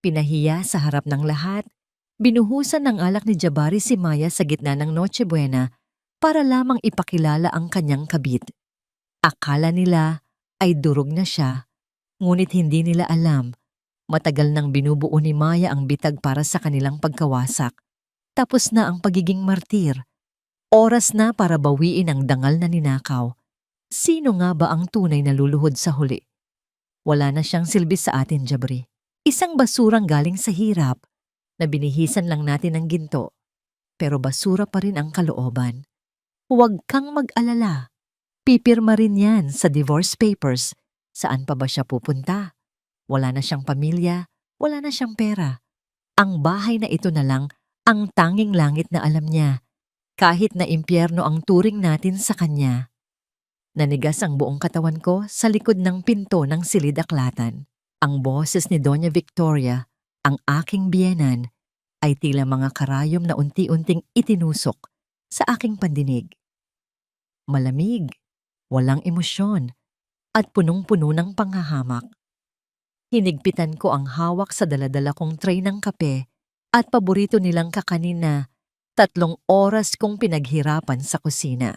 Pinahiya sa harap ng lahat, binuhusan ng alak ni Jabari si Maya sa gitna ng Noche Buena para lamang ipakilala ang kanyang kabit. Akala nila ay durog na siya, ngunit hindi nila alam, matagal nang binubuo ni Maya ang bitag para sa kanilang pagkawasak. Tapos na ang pagiging martir. Oras na para bawiin ang dangal na ninakaw. Sino nga ba ang tunay na luluhod sa huli? Wala na siyang silbi sa atin, Jabri. Isang basurang galing sa hirap na binihisan lang natin ng ginto. Pero basura pa rin ang kalooban. Huwag kang mag-alala. Pipirma rin yan sa divorce papers. Saan pa ba siya pupunta? Wala na siyang pamilya, wala na siyang pera. Ang bahay na ito na lang ang tanging langit na alam niya, kahit na impyerno ang turing natin sa kanya. Nanigas ang buong katawan ko sa likod ng pinto ng silid-aklatan. Ang boses ni Doña Victoria, ang aking biyenan, ay tila mga karayom na unti-unting itinusok sa aking pandinig. Malamig, walang emosyon, at punong-puno ng panghahamak. Hinigpitan ko ang hawak sa daladala kong tray ng kape at paborito nilang kakanin na 3 oras kong pinaghirapan sa kusina.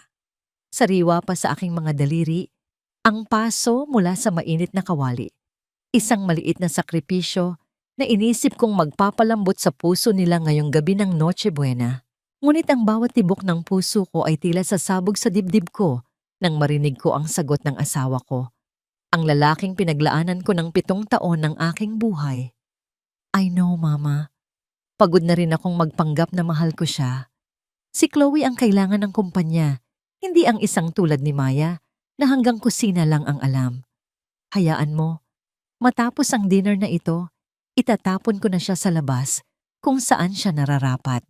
Sariwa pa sa aking mga daliri, ang paso mula sa mainit na kawali. Isang maliit na sakripisyo na inisip kong magpapalambot sa puso nila ngayong gabi ng Noche Buena. Ngunit ang bawat tibok ng puso ko ay tila sasabog sa dibdib ko nang marinig ko ang sagot ng asawa ko. Ang lalaking pinaglaanan ko ng 7 taon ng aking buhay. I know, Mama. Pagod na rin akong magpanggap na mahal ko siya. Si Chloe ang kailangan ng kumpanya, hindi ang isang tulad ni Maya na hanggang kusina lang ang alam. Hayaan mo, matapos ang dinner na ito, itatapon ko na siya sa labas kung saan siya nararapat.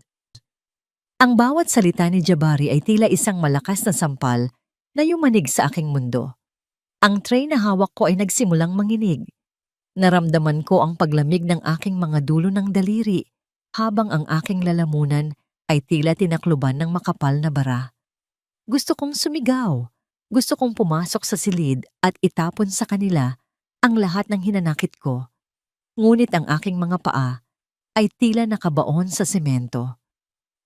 Ang bawat salita ni Jabari ay tila isang malakas na sampal na yumanig sa aking mundo. Ang tray na hawak ko ay nagsimulang manginig. Naramdaman ko ang paglamig ng aking mga dulo ng daliri habang ang aking lalamunan ay tila tinakluban ng makapal na bara. Gusto kong sumigaw. Gusto kong pumasok sa silid at itapon sa kanila ang lahat ng hinanakit ko. Ngunit ang aking mga paa ay tila nakabaon sa semento.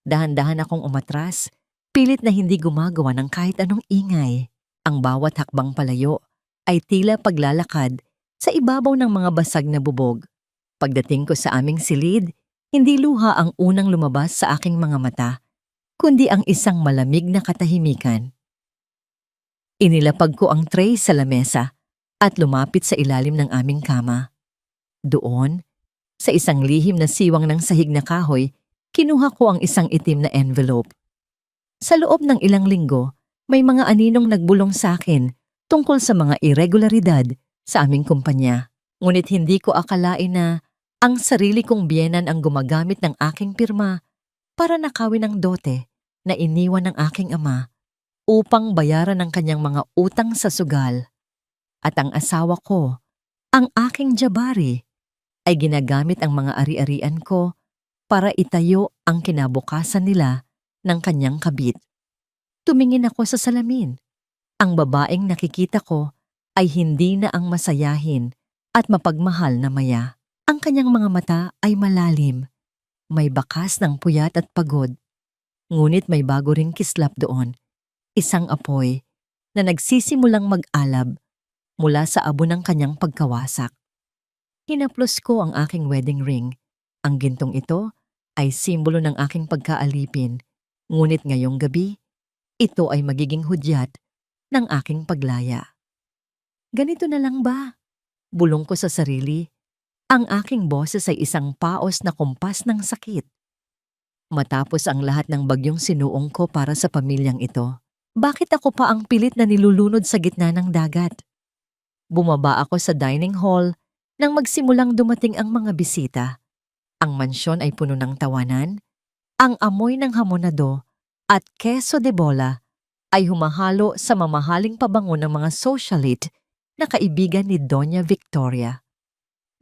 Dahan-dahan akong umatras, pilit na hindi gumagawa ng kahit anong ingay. Ang bawat hakbang palayo ay tila paglalakad sa ibabaw ng mga basag na bubog. Pagdating ko sa aming silid, hindi luha ang unang lumabas sa aking mga mata, kundi ang isang malamig na katahimikan. Inilapag ko ang tray sa lamesa at lumapit sa ilalim ng aming kama. Doon, sa isang lihim na siwang ng sahig na kahoy, kinuha ko ang isang itim na envelope. Sa loob ng ilang linggo, may mga aninong nagbulong sa akin tungkol sa mga irregularidad sa aming kumpanya. Ngunit hindi ko akalain na ang sarili kong biyenan ang gumagamit ng aking pirma para nakawin ang dote na iniwan ng aking ama upang bayaran ang kanyang mga utang sa sugal. At ang asawa ko, ang aking Jabari, ay ginagamit ang mga ari-arian ko para itayo ang kinabukasan nila ng kanyang kabit. Tumingin ako sa salamin. Ang babaeng nakikita ko ay hindi na ang masayahin at mapagmahal na Maya. Ang kanyang mga mata ay malalim, may bakas ng puyat at pagod. Ngunit may bago ring kislap doon, isang apoy na nagsisimulang mag-alab mula sa abo ng kanyang pagkawasak. Hinaplos ko ang aking wedding ring. Ang gintong ito ay simbolo ng aking pagkaalipin, ngunit ngayong gabi, ito ay magiging hudyat ng aking paglaya. Ganito na lang ba? Bulong ko sa sarili. Ang aking boses ay isang paos na kumpas ng sakit. Matapos ang lahat ng bagyong sinuong ko para sa pamilyang ito, bakit ako pa ang pilit na nilulunod sa gitna ng dagat? Bumaba ako sa dining hall nang magsimulang dumating ang mga bisita. Ang mansyon ay puno ng tawanan, ang amoy ng hamonado at queso de bola ay humahalo sa mamahaling pabango ng mga socialite na kaibigan ni Doña Victoria.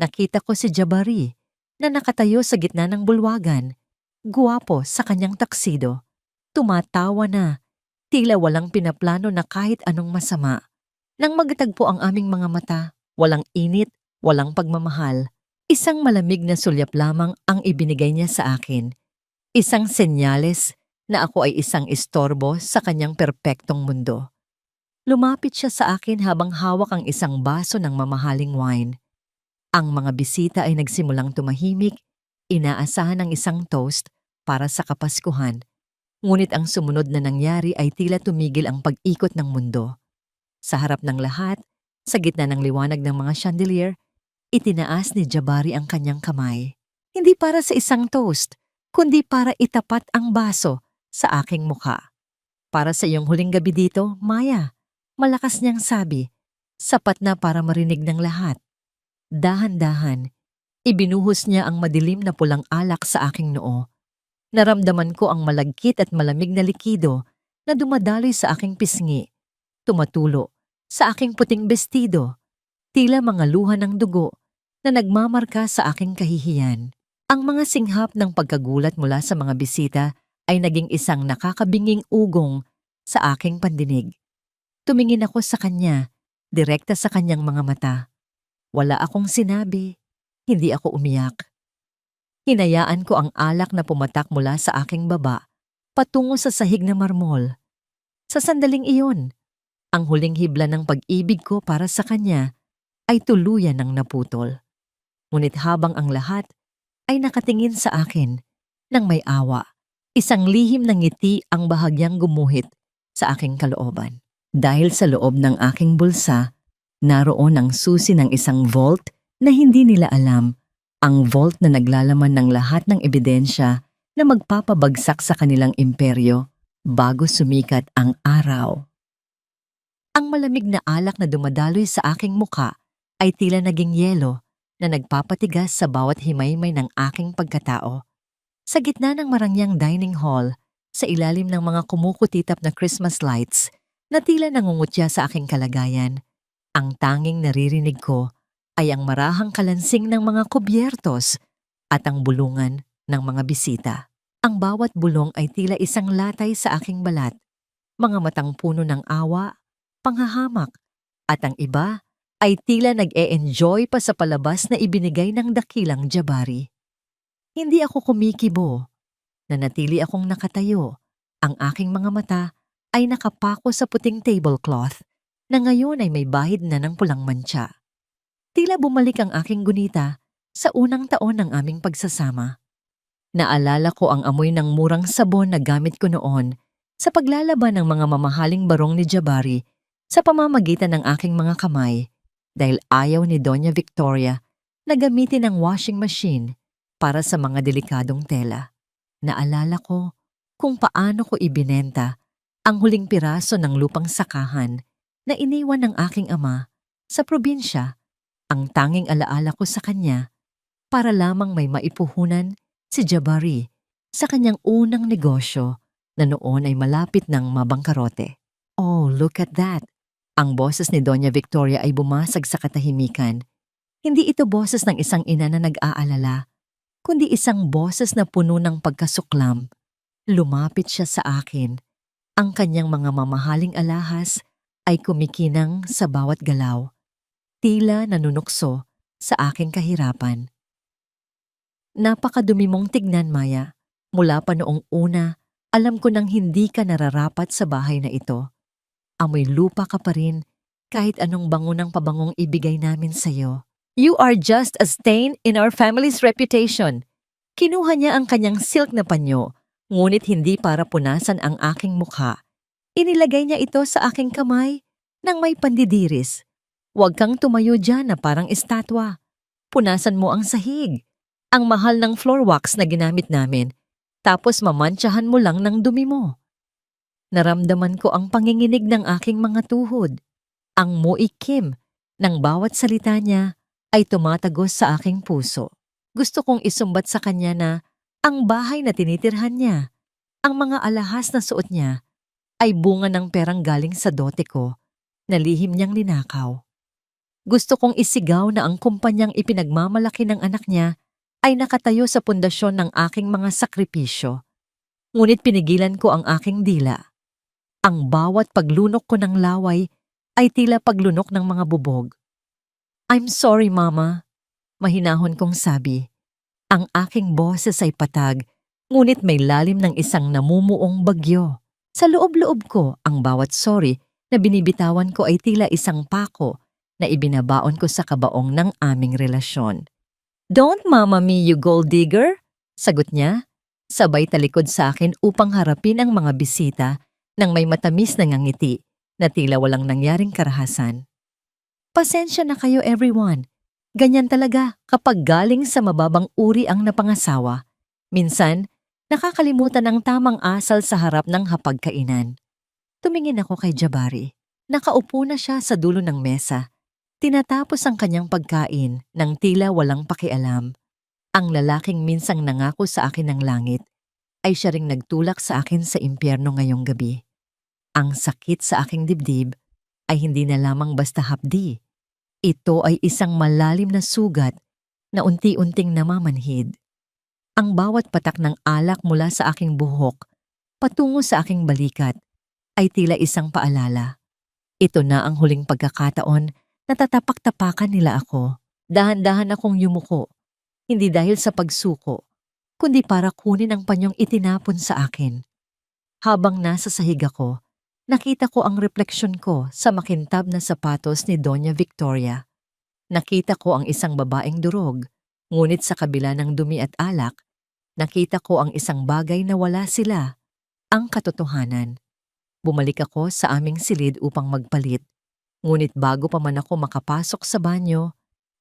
Nakita ko si Jabari na nakatayo sa gitna ng bulwagan, guwapo sa kanyang taksido. Tumatawa na, tila walang pinaplano na kahit anong masama. Nang magtagpo ang aming mga mata, walang init, walang pagmamahal, Isang malamig na sulyap lamang ang ibinigay niya sa akin. Isang senyales na ako ay isang istorbo sa kanyang perpektong mundo. Lumapit siya sa akin habang hawak ang isang baso ng mamahaling wine. Ang mga bisita ay nagsimulang tumahimik, inaasahan ang isang toast para sa Kapaskuhan. Ngunit ang sumunod na nangyari ay tila tumigil ang pag-ikot ng mundo. Sa harap ng lahat, sa gitna ng liwanag ng mga chandelier, itinaas ni Jabari ang kanyang kamay. Hindi para sa isang toast, kundi para itapat ang baso sa aking mukha. Para sa iyong huling gabi dito, Maya, malakas niyang sabi, sapat na para marinig ng lahat. Dahan-dahan, ibinuhos niya ang madilim na pulang alak sa aking noo. Naramdaman ko ang malagkit at malamig na likido na dumadaloy sa aking pisngi, tumatulo sa aking puting bestido, tila mga luha ng dugo na nagmamarka sa aking kahihiyan. Ang mga singhap ng pagkagulat mula sa mga bisita ay naging isang nakakabinging ugong sa aking pandinig. Tumingin ako sa kanya, direkta sa kanyang mga mata. Wala akong sinabi, hindi ako umiyak. Hinayaan ko ang alak na pumatak mula sa aking baba, patungo sa sahig na marmol. Sa sandaling iyon, ang huling hibla ng pag-ibig ko para sa kanya ay tuluyan ng naputol. Ngunit habang ang lahat ay nakatingin sa akin ng may awa, isang lihim ng ngiti ang bahagyang gumuhit sa aking kalooban. Dahil sa loob ng aking bulsa, naroon ang susi ng isang vault na hindi nila alam, ang vault na naglalaman ng lahat ng ebidensya na magpapabagsak sa kanilang imperyo bago sumikat ang araw. Ang malamig na alak na dumadaloy sa aking muka ay tila naging yelo na nagpapatigas sa bawat himaymay ng aking pagkatao. Sa gitna ng marangyang dining hall, sa ilalim ng mga kumukutitap na Christmas lights na tila nangungutya sa aking kalagayan, ang tanging naririnig ko ay ang marahang kalansing ng mga kubyertos at ang bulungan ng mga bisita. Ang bawat bulong ay tila isang latay sa aking balat, mga matang puno ng awa, panghahamak, at ang iba ay tila nag-e-enjoy pa sa palabas na ibinigay ng dakilang Jabari. Hindi ako kumikibo. Nanatili akong nakatayo. Ang aking mga mata ay nakapako sa puting tablecloth na ngayon ay may bahid na ng pulang mantsa. Tila bumalik ang aking gunita sa unang taon ng aming pagsasama. Naalala ko ang amoy ng murang sabon na gamit ko noon sa paglalaban ng mga mamahaling barong ni Jabari sa pamamagitan ng aking mga kamay dahil ayaw ni Doña Victoria na gamitin ang washing machine para sa mga delikadong tela. Naalala ko kung paano ko ibinenta ang huling piraso ng lupang sakahan na iniwan ng aking ama sa probinsya, ang tanging alaala ko sa kanya para lamang may maipuhunan si Jabari sa kanyang unang negosyo na noon ay malapit ng mabangkarote. Oh, look at that! Ang boses ni Doña Victoria ay bumasag sa katahimikan. Hindi ito boses ng isang ina na nag-aalala, kundi isang boses na puno ng pagkasuklam. Lumapit siya sa akin. Ang kanyang mga mamahaling alahas ay kumikinang sa bawat galaw, tila nanunukso sa aking kahirapan. Napakadumi mong tignan, Maya. Mula pa noong una, alam ko nang hindi ka nararapat sa bahay na ito. Amoy lupa ka pa rin kahit anong bango ng pabangong ibigay namin sa'yo. You are just a stain in our family's reputation. Kinuha niya ang kanyang silk na panyo, ngunit hindi para punasan ang aking mukha. Inilagay niya ito sa aking kamay nang may pandidiris. Huwag kang tumayo dyan na parang estatwa. Punasan mo ang sahig, ang mahal ng floor wax na ginamit namin, tapos mamantsahan mo lang ng dumi mo. Naramdaman ko ang panginginig ng aking mga tuhod. Ang muikim ng bawat salita niya ay tumatagos sa aking puso. Gusto kong isumbat sa kanya na ang bahay na tinitirhan niya, ang mga alahas na suot niya, ay bunga ng perang galing sa dote ko na lihim niyang linakaw. Gusto kong isigaw na ang kumpanyang ipinagmamalaki ng anak niya ay nakatayo sa pundasyon ng aking mga sakripisyo. Ngunit pinigilan ko ang aking dila. Ang bawat paglunok ko ng laway ay tila paglunok ng mga bubog. I'm sorry, Mama. Mahinahon kong sabi. Ang aking boses ay patag, ngunit may lalim ng isang namumuong bagyo. Sa loob-loob ko, ang bawat sorry na binibitawan ko ay tila isang pako na ibinabaon ko sa kabaong ng aming relasyon. "Don't mama me, you gold digger," sagot niya. Sabay talikod sa akin upang harapin ang mga bisita nang may matamis na ngangiti na tila walang nangyaring karahasan. Pasensya na kayo everyone. Ganyan talaga kapag galing sa mababang uri ang napangasawa. Minsan, nakakalimutan ang tamang asal sa harap ng hapagkainan. Tumingin ako kay Jabari. Nakaupo na siya sa dulo ng mesa. Tinatapos ang kanyang pagkain nang tila walang pakialam. Ang lalaking minsang nangako sa akin ng langit ay siya ring nagtulak sa akin sa impyerno ngayong gabi. Ang sakit sa aking dibdib ay hindi na lamang basta hapdi. Ito ay isang malalim na sugat na unti-unting namamanhid. Ang bawat patak ng alak mula sa aking buhok patungo sa aking balikat ay tila isang paalala. Ito na ang huling pagkakataon na tatapak-tapakan nila ako. Dahan-dahan akong yumuko, hindi dahil sa pagsuko, kundi para kunin ang panyong itinapon sa akin. Habang nasa sahig ako, nakita ko ang refleksyon ko sa makintab na sapatos ni Doña Victoria. Nakita ko ang isang babaeng durog, ngunit sa kabila ng dumi at alak, nakita ko ang isang bagay na wala sila, ang katotohanan. Bumalik ako sa aming silid upang magpalit, ngunit bago pa man ako makapasok sa banyo,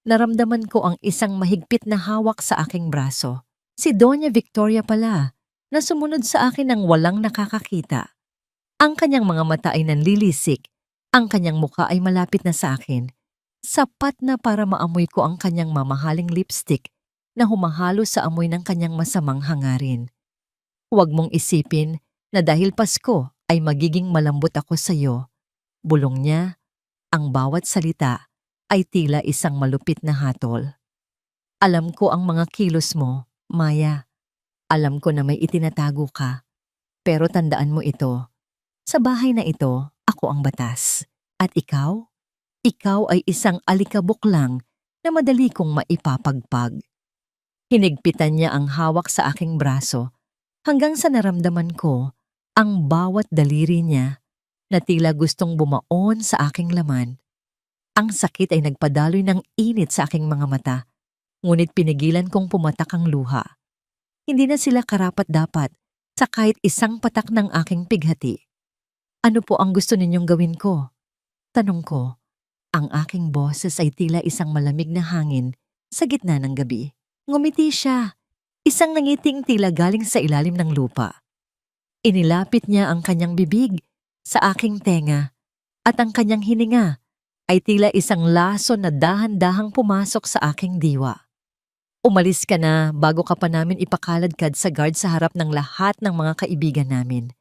naramdaman ko ang isang mahigpit na hawak sa aking braso. Si Doña Victoria pala, na sumunod sa akin ng walang nakakakita. Ang kanyang mga mata ay nanlilisik, ang kanyang muka ay malapit na sa akin. Sapat na para maamoy ko ang kanyang mamahaling lipstick na humahalo sa amoy ng kanyang masamang hangarin. Huwag mong isipin na dahil Pasko ay magiging malambot ako sa iyo. Bulong niya, ang bawat salita ay tila isang malupit na hatol. Alam ko ang mga kilos mo, Maya. Alam ko na may itinatago ka. Pero tandaan mo ito. Sa bahay na ito, ako ang batas. At ikaw? Ikaw ay isang alikabok lang na madali kong maipapagpag. Hinigpitan niya ang hawak sa aking braso hanggang sa naramdaman ko ang bawat daliri niya na tila gustong bumaon sa aking laman. Ang sakit ay nagpadaloy ng init sa aking mga mata, ngunit pinigilan kong pumatak ang luha. Hindi na sila karapat-dapat sa kahit isang patak ng aking pighati. "Ano po ang gusto ninyong gawin ko?" Tanong ko. Ang aking boses ay tila isang malamig na hangin sa gitna ng gabi. Ngumiti siya, isang nangiting tila galing sa ilalim ng lupa. Inilapit niya ang kanyang bibig sa aking tenga at ang kanyang hininga ay tila isang laso na dahan-dahang pumasok sa aking diwa. "Umalis ka na bago ka pa namin ipakaladkad sa guard sa harap ng lahat ng mga kaibigan namin.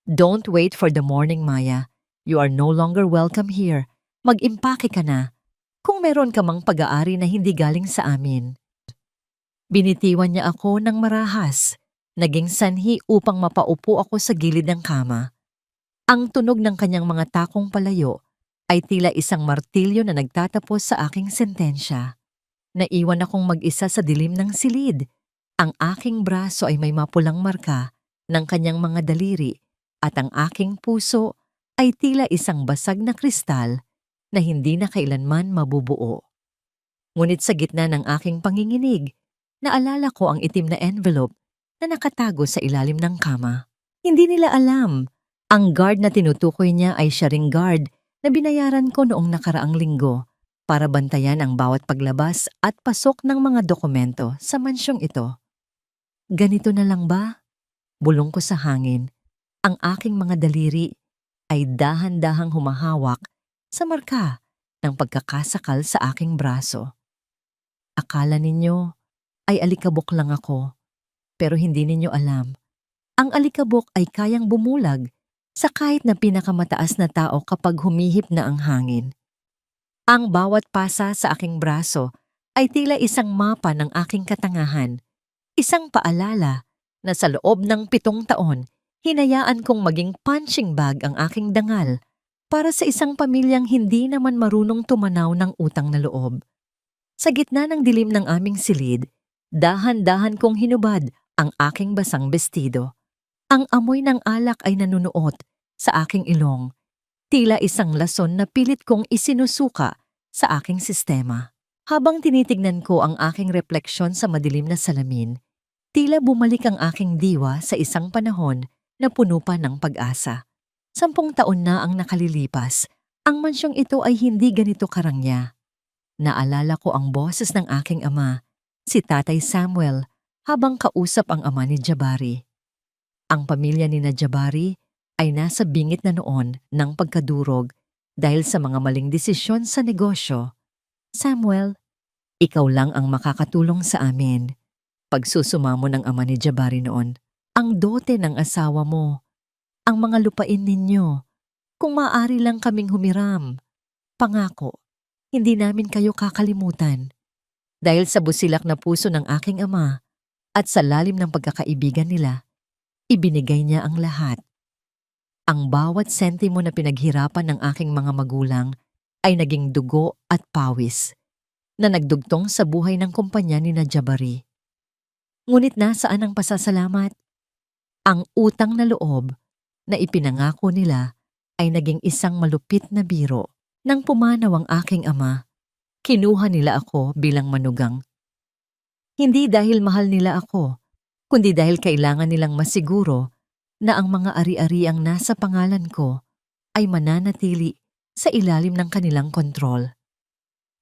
Don't wait for the morning, Maya. You are no longer welcome here. Mag-impake ka na. Kung meron ka mang pag-aari na hindi galing sa amin." Binitiwan niya ako ng marahas. Naging sanhi upang mapaupo ako sa gilid ng kama. Ang tunog ng kanyang mga takong palayo ay tila isang martilyo na nagtatapos sa aking sentensya. Naiwan akong mag-isa sa dilim ng silid. Ang aking braso ay may mapulang marka ng kanyang mga daliri at ang aking puso ay tila isang basag na kristal na hindi na kailanman mabubuo. Ngunit sa gitna ng aking panginginig, naalala ko ang itim na envelope na nakatago sa ilalim ng kama. Hindi nila alam. Ang guard na tinutukoy niya ay siya ring guard na binayaran ko noong nakaraang linggo para bantayan ang bawat paglabas at pasok ng mga dokumento sa mansyong ito. Ganito na lang ba? Bulong ko sa hangin. Ang aking mga daliri ay dahan-dahang humahawak sa marka ng pagkakasakal sa aking braso. Akala ninyo ay alikabok lang ako, pero hindi ninyo alam. Ang alikabok ay kayang bumulag sa kahit na pinakamataas na tao kapag humihip na ang hangin. Ang bawat pasa sa aking braso ay tila isang mapa ng aking katangahan, isang paalala na sa loob ng 7 taon, hinayaan kong maging punching bag ang aking dangal para sa isang pamilyang hindi naman marunong tumanaw ng utang na loob. Sa gitna ng dilim ng aming silid, dahan-dahan kong hinubad ang aking basang bestido. Ang amoy ng alak ay nanunuot sa aking ilong, tila isang lason na pilit kong isinusuka sa aking sistema. Habang tinitignan ko ang aking refleksyon sa madilim na salamin, tila bumalik ang aking diwa sa isang panahon na puno pa ng pag-asa. 10 taon na ang nakalilipas, ang mansyong ito ay hindi ganito karangya. Naalala ko ang boses ng aking ama, si Tatay Samuel, habang kausap ang ama ni Jabari. Ang pamilya ni Jabari ay nasa bingit na noon ng pagkadurog dahil sa mga maling desisyon sa negosyo. Samuel, ikaw lang ang makakatulong sa amin. Pagsusumamo ng ama ni Jabari noon, ang dote ng asawa mo, ang mga lupain ninyo, kung maaari lang kaming humiram. Pangako, hindi namin kayo kakalimutan. Dahil sa busilak na puso ng aking ama at sa lalim ng pagkakaibigan nila, ibinigay niya ang lahat. Ang bawat sentimo na pinaghirapan ng aking mga magulang ay naging dugo at pawis na nagdugtong sa buhay ng kumpanya ni Jabari. Ngunit nasaan ang pasasalamat? Ang utang na loob na ipinangako nila ay naging isang malupit na biro. Nang pumanaw ang aking ama, kinuha nila ako bilang manugang. Hindi dahil mahal nila ako, kundi dahil kailangan nilang masiguro na ang mga ari-ariang nasa pangalan ko ay mananatili sa ilalim ng kanilang kontrol.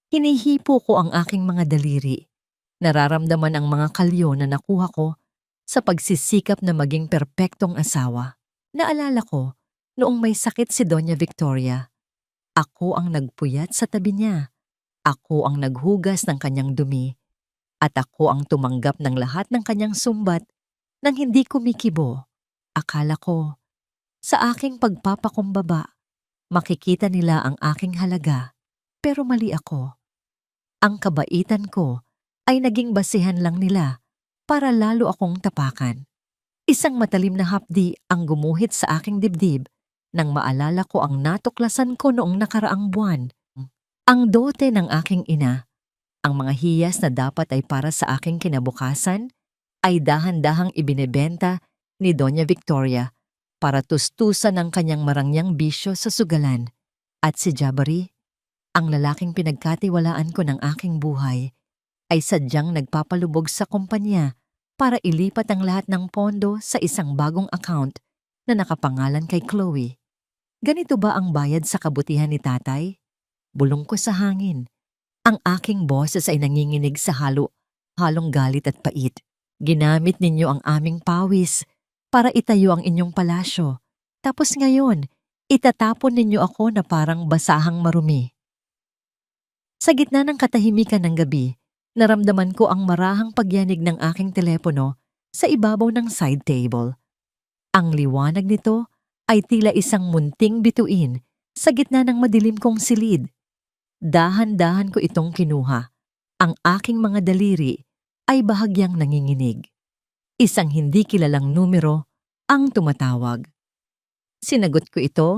Hinihipo ko ang aking mga daliri. Nararamdaman ang mga kalyo na nakuha ko sa pagsisikap na maging perpektong asawa. Naalala ko, noong may sakit si Doña Victoria, ako ang nagpuyat sa tabi niya. Ako ang naghugas ng kanyang dumi. At ako ang tumanggap ng lahat ng kanyang sumbat nang hindi kumikibo. Akala ko, sa aking pagpapakumbaba, makikita nila ang aking halaga. Pero mali ako. Ang kabaitan ko ay naging basihan lang nila para lalo akong tapakan. Isang matalim na hapdi ang gumuhit sa aking dibdib nang maalala ko ang natuklasan ko noong nakaraang buwan. Ang dote ng aking ina, ang mga hiyas na dapat ay para sa aking kinabukasan, ay dahan-dahang ibinebenta ni Doña Victoria para tustusan ang kanyang marangyang bisyo sa sugalan. At si Jabari, ang lalaking pinagkatiwalaan ko ng aking buhay, ay sadyang nagpapalubog sa kumpanya para ilipat ang lahat ng pondo sa isang bagong account na nakapangalan kay Chloe. Ganito ba ang bayad sa kabutihan ni tatay? Bulong ko sa hangin. Ang aking boses ay nanginginig sa halong galit at pait. Ginamit ninyo ang aming pawis para itayo ang inyong palasyo. Tapos ngayon, itatapon ninyo ako na parang basahang marumi. Sa gitna ng katahimikan ng gabi, naramdaman ko ang marahang pagyanig ng aking telepono sa ibabaw ng side table. Ang liwanag nito ay tila isang munting bituin sa gitna ng madilim kong silid. Dahan-dahan ko itong kinuha. Ang aking mga daliri ay bahagyang nanginginig. Isang hindi kilalang numero ang tumatawag. Sinagot ko ito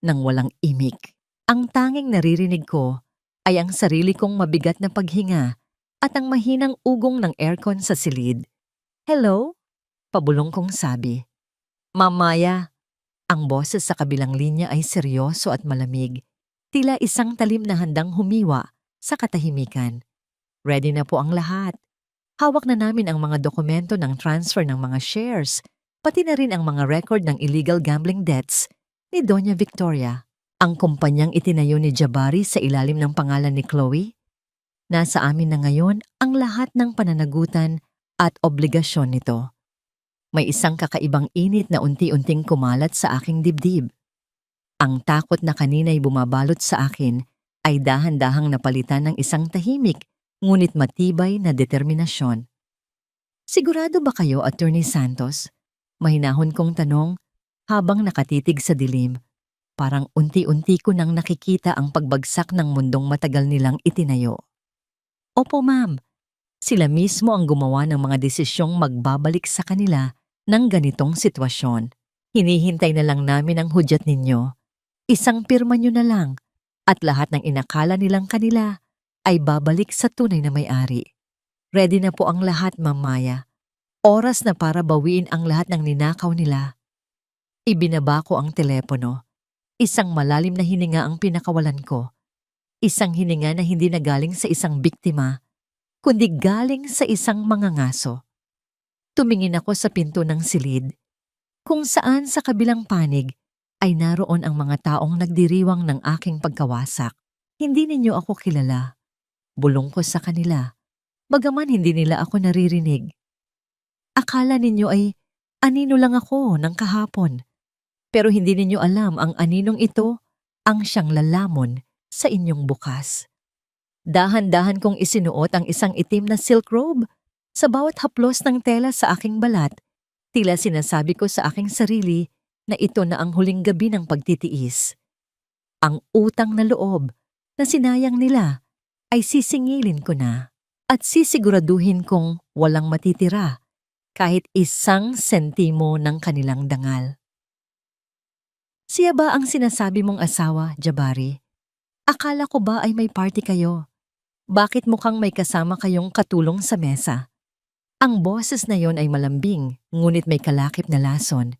nang walang imik. Ang tanging naririnig ko ay ang sarili kong mabigat na paghinga at ang mahinang ugong ng aircon sa silid. Hello? Pabulong kong sabi. Mamaya. Ang boses sa kabilang linya ay seryoso at malamig. Tila isang talim na handang humiwa sa katahimikan. Ready na po ang lahat. Hawak na namin ang mga dokumento ng transfer ng mga shares, pati na rin ang mga record ng illegal gambling debts ni Doña Victoria. Ang kumpanyang itinayo ni Jabari sa ilalim ng pangalan ni Chloe. Nasa amin na ngayon ang lahat ng pananagutan at obligasyon nito. May isang kakaibang init na unti-unting kumalat sa aking dibdib. Ang takot na kanina'y bumabalot sa akin ay dahan-dahang napalitan ng isang tahimik ngunit matibay na determinasyon. Sigurado ba kayo, Attorney Santos? Mahinahon kong tanong habang nakatitig sa dilim. Parang unti-unti ko nang nakikita ang pagbagsak ng mundong matagal nilang itinayo. Opo, ma'am. Sila mismo ang gumawa ng mga desisyong magbabalik sa kanila ng ganitong sitwasyon. Hinihintay na lang namin ang hudyat ninyo. Isang pirma nyo na lang at lahat ng inakala nilang kanila ay babalik sa tunay na may-ari. Ready na po ang lahat, Ma'am Maya. Oras na para bawiin ang lahat ng ninakaw nila. Ibinaba ko ang telepono. Isang malalim na hininga ang pinakawalan ko. Isang hininga na hindi na galing sa isang biktima, kundi galing sa isang mangangaso. Tumingin ako sa pinto ng silid, kung saan sa kabilang panig ay naroon ang mga taong nagdiriwang ng aking pagkawasak. Hindi ninyo ako kilala. Bulong ko sa kanila, bagaman hindi nila ako naririnig. Akala ninyo ay anino lang ako ng kahapon. Pero hindi ninyo alam ang aninong ito ang siyang lalamon sa inyong bukas. Dahan-dahan kong isinuot ang isang itim na silk robe. Sa bawat haplos ng tela sa aking balat, tila sinasabi ko sa aking sarili na ito na ang huling gabi ng pagtitiis. Ang utang na loob na sinayang nila ay sisingilin ko na at sisiguraduhin kong walang matitira kahit isang sentimo ng kanilang dangal. Siya ba ang sinasabi mong asawa, Jabari? Akala ko ba ay may party kayo? Bakit mukhang may kasama kayong katulong sa mesa? Ang boses na yon ay malambing, ngunit may kalakip na lason.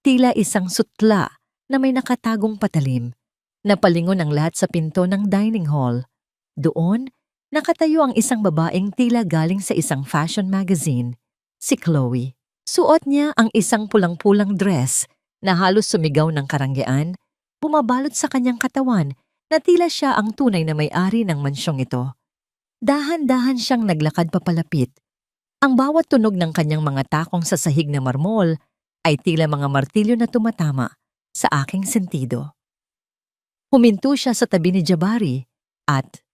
Tila isang sutla na may nakatagong patalim. Napalingon ang lahat sa pinto ng dining hall. Doon, nakatayo ang isang babaeng tila galing sa isang fashion magazine, si Chloe. Suot niya ang isang pulang-pulang dress na halos sumigaw ng karangyaan, bumabalot sa kanyang katawan na tila siya ang tunay na may-ari ng mansyong ito. Dahan-dahan siyang naglakad papalapit. Ang bawat tunog ng kanyang mga takong sa sahig na marmol ay tila mga martilyo na tumatama sa aking sentido. Huminto siya sa tabi ni Jabari at,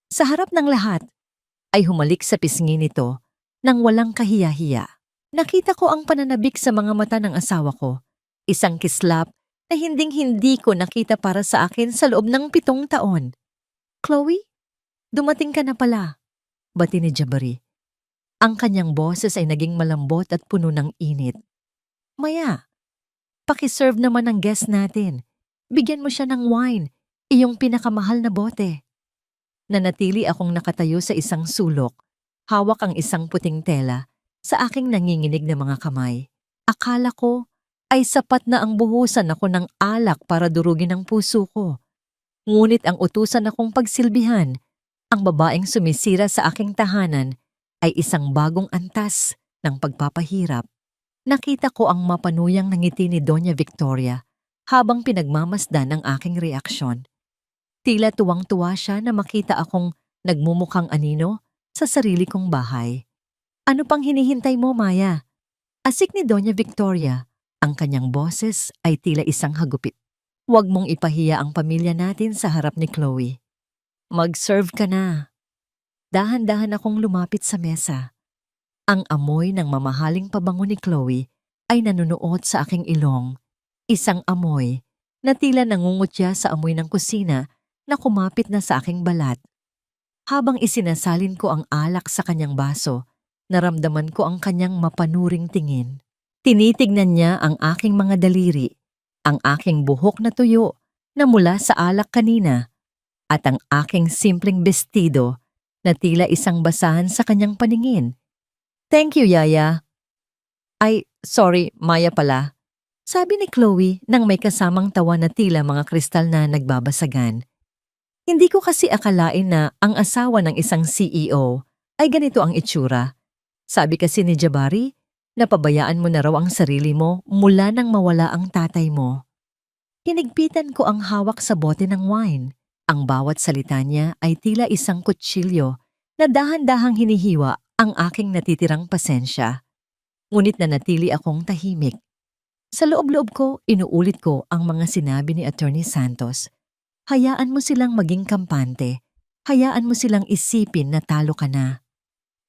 sa harap ng lahat, ay humalik sa pisngi nito nang walang kahiya-hiya. Nakita ko ang pananabik sa mga mata ng asawa ko. Isang kislap na hinding-hindi ko nakita para sa akin sa loob ng 7 taon. Chloe, dumating ka na pala, bati ni Jabari. Ang kanyang boses ay naging malambot at puno ng init. Maya, pakiserve naman ang guest natin. Bigyan mo siya ng wine, iyong pinakamahal na bote. Nanatili akong nakatayo sa isang sulok, hawak ang isang puting tela sa aking nanginginig na mga kamay. Akala ko ay sapat na ang buhusan ako ng alak para durugin ang puso ko. Ngunit ang utusan akong pagsilbihan, ang babaeng sumisira sa aking tahanan, ay isang bagong antas ng pagpapahirap. Nakita ko ang mapanuyang ngiti ni Doña Victoria habang pinagmamasdan ang aking reaksyon. Tila tuwang-tuwa siya na makita akong nagmumukhang anino sa sarili kong bahay. Ano pang hinihintay mo, Maya? Asik ni Doña Victoria. Ang kanyang boses ay tila isang hagupit. Huwag mong ipahiya ang pamilya natin sa harap ni Chloe. Mag-serve ka na. Dahan-dahan akong lumapit sa mesa. Ang amoy ng mamahaling pabango ni Chloe ay nanunuot sa aking ilong. Isang amoy na tila nangungutya sa amoy ng kusina na kumapit na sa aking balat. Habang isinasalin ko ang alak sa kanyang baso, naramdaman ko ang kanyang mapanuring tingin. Tinitignan niya ang aking mga daliri, ang aking buhok na tuyo na mula sa alak kanina, at ang aking simpleng bestido na tila isang basahan sa kanyang paningin. Thank you, Yaya. Ay, sorry, Maya pala. Sabi ni Chloe nang may kasamang tawa na tila mga kristal na nagbabasagan. Hindi ko kasi akalain na ang asawa ng isang CEO ay ganito ang itsura. Sabi kasi ni Jabari, napabayaan mo na raw ang sarili mo mula nang mawala ang tatay mo. Hinigpitan ko ang hawak sa bote ng wine. Ang bawat salita niya ay tila isang kutsilyo na dahan-dahang hinihiwa ang aking natitirang pasensya. Ngunit nanatili akong tahimik. Sa loob-loob ko, inuulit ko ang mga sinabi ni Attorney Santos. Hayaan mo silang maging kampante. Hayaan mo silang isipin na talo ka na.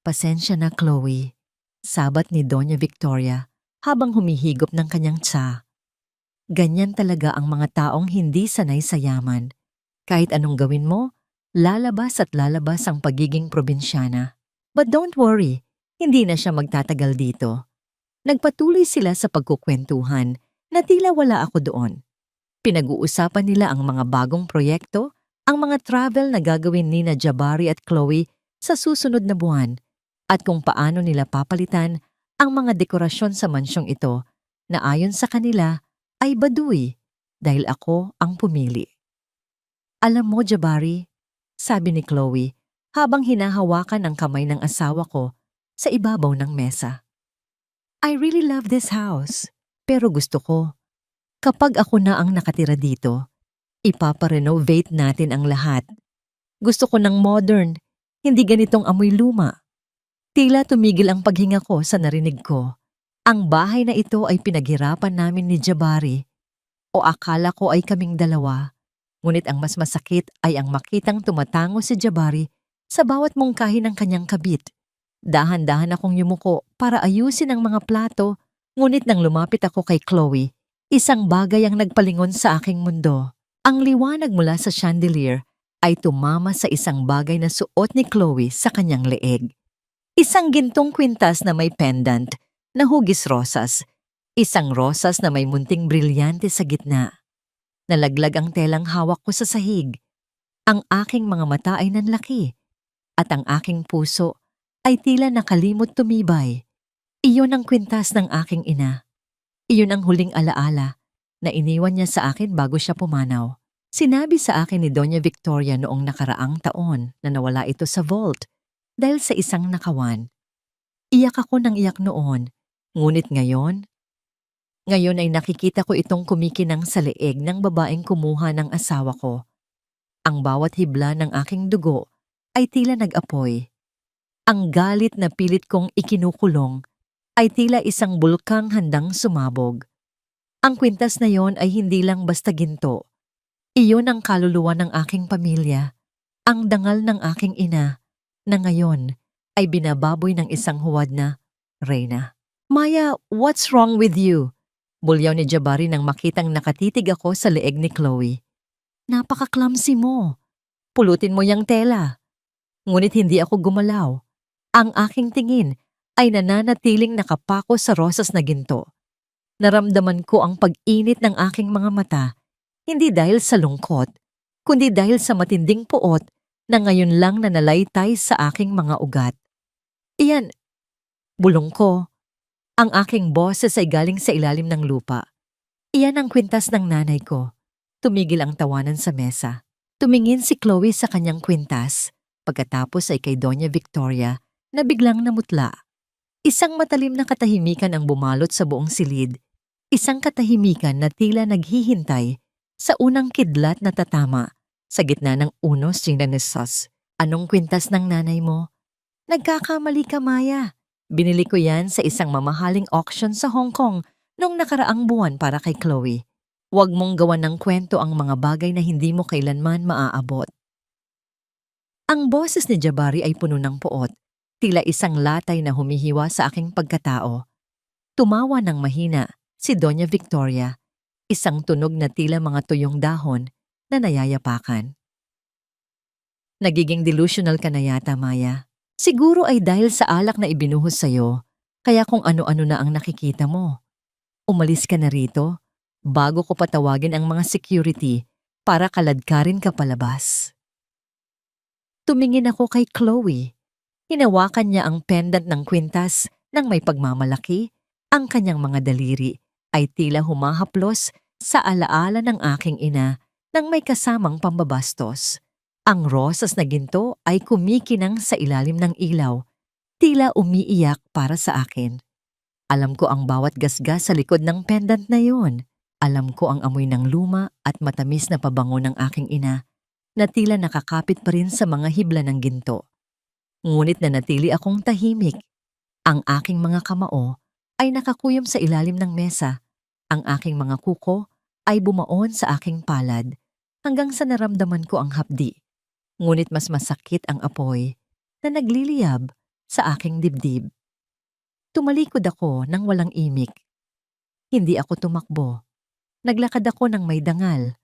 Pasensya na, Chloe. Sabat ni Doña Victoria habang humihigop ng kanyang tsa. Ganyan talaga ang mga taong hindi sanay sa yaman. Kahit anong gawin mo, lalabas at lalabas ang pagiging probinsyana. But don't worry, hindi na siya magtatagal dito. Nagpatuloy sila sa pagkukwentuhan na tila wala ako doon. Pinag-uusapan nila ang mga bagong proyekto ang mga travel na gagawin ni na Jabari at Chloe sa susunod na buwan at kung paano nila papalitan ang mga dekorasyon sa mansyong ito na ayon sa kanila ay baduy dahil ako ang pumili. Alam mo, Jabari, sabi ni Chloe habang hinahawakan ang kamay ng asawa ko sa ibabaw ng mesa. I really love this house, pero gusto ko, kapag ako na ang nakatira dito, ipaparenovate natin ang lahat. Gusto ko ng modern, hindi ganitong amoy luma. Tila tumigil ang paghinga ko sa narinig ko. Ang bahay na ito ay pinaghirapan namin ni Jabari o akala ko ay kaming dalawa. Ngunit ang mas masakit ay ang makitang tumatango si Jabari sa bawat mungkahi ng kanyang kabit. Dahan-dahan akong yumuko para ayusin ang mga plato, ngunit nang lumapit ako kay Chloe, isang bagay ang nagpalingon sa aking mundo. Ang liwanag mula sa chandelier ay tumama sa isang bagay na suot ni Chloe sa kanyang leeg. Isang gintong kwintas na may pendant na hugis rosas, isang rosas na may munting brilyante sa gitna. Nalaglag ang telang hawak ko sa sahig. Ang aking mga mata ay nanlaki at ang aking puso ay tila nakalimot tumibay. Iyon ang kwintas ng aking ina. Iyon ang huling alaala na iniwan niya sa akin bago siya pumanaw. Sinabi sa akin ni Doña Victoria noong nakaraang taon na nawala ito sa vault dahil sa isang nakawan. Iyak ako ng iyak noon, ngunit ngayon ay nakikita ko itong kumikinang sa leeg ng babaeng kumuha ng asawa ko. Ang bawat hibla ng aking dugo ay tila nag-apoy. Ang galit na pilit kong ikinukulong ay tila isang bulkang handang sumabog. Ang kwintas na yon ay hindi lang basta ginto. Iyon ang kaluluwa ng aking pamilya, ang dangal ng aking ina, na ngayon ay binababoy ng isang huwad na reyna. Maya, what's wrong with you? Bulyaw ni Jabari nang makitang nakatitig ako sa leeg ni Chloe. Napaka-clumsy mo. Pulutin mo yang tela. Ngunit hindi ako gumalaw. Ang aking tingin ay nananatiling nakapako sa rosas na ginto. Naramdaman ko ang pag-init ng aking mga mata, hindi dahil sa lungkot, kundi dahil sa matinding puot na ngayon lang nanalaytay sa aking mga ugat. Iyan, bulong ko. Ang aking boses ay galing sa ilalim ng lupa. Iyan ang kwintas ng nanay ko. Tumigil ang tawanan sa mesa. Tumingin si Chloe sa kanyang kwintas, pagkatapos ay kay Doña Victoria na biglang namutla. Isang matalim na katahimikan ang bumalot sa buong silid. Isang katahimikan na tila naghihintay sa unang kidlat na tatama sa gitna ng unos sinanesos. Anong kwintas ng nanay mo? Nagkakamali ka, Maya. Binili ko yan sa isang mamahaling auction sa Hong Kong noong nakaraang buwan para kay Chloe. Huwag mong gawan ng kwento ang mga bagay na hindi mo kailanman maaabot. Ang boses ni Jabari ay puno ng puot, tila isang latay na humihiwa sa aking pagkatao. Tumawa ng mahina si Doña Victoria, isang tunog na tila mga tuyong dahon na nayayapakan. Nagiging delusional ka na yata, Maya. Siguro ay dahil sa alak na ibinuhos sa'yo, kaya kung ano-ano na ang nakikita mo. Umalis ka na rito, bago ko patawagin ang mga security para kaladkarin ka palabas. Tumingin ako kay Chloe. Hinawakan niya ang pendant ng kwintas nang may pagmamalaki. Ang kanyang mga daliri ay tila humahaplos sa alaala ng aking ina nang may kasamang pambabastos. Ang rosas na ginto ay kumikinang sa ilalim ng ilaw, tila umiiyak para sa akin. Alam ko ang bawat gasgas sa likod ng pendant na yon. Alam ko ang amoy ng luma at matamis na pabango ng aking ina na tila nakakapit pa rin sa mga hibla ng ginto. Ngunit nanatili akong tahimik. Ang aking mga kamao ay nakakuyom sa ilalim ng mesa. Ang aking mga kuko ay bumaon sa aking palad hanggang sa naramdaman ko ang hapdi. Ngunit mas masakit ang apoy na nagliliyab sa aking dibdib. Tumalikod ako nang walang imik. Hindi ako tumakbo. Naglakad ako ng may dangal.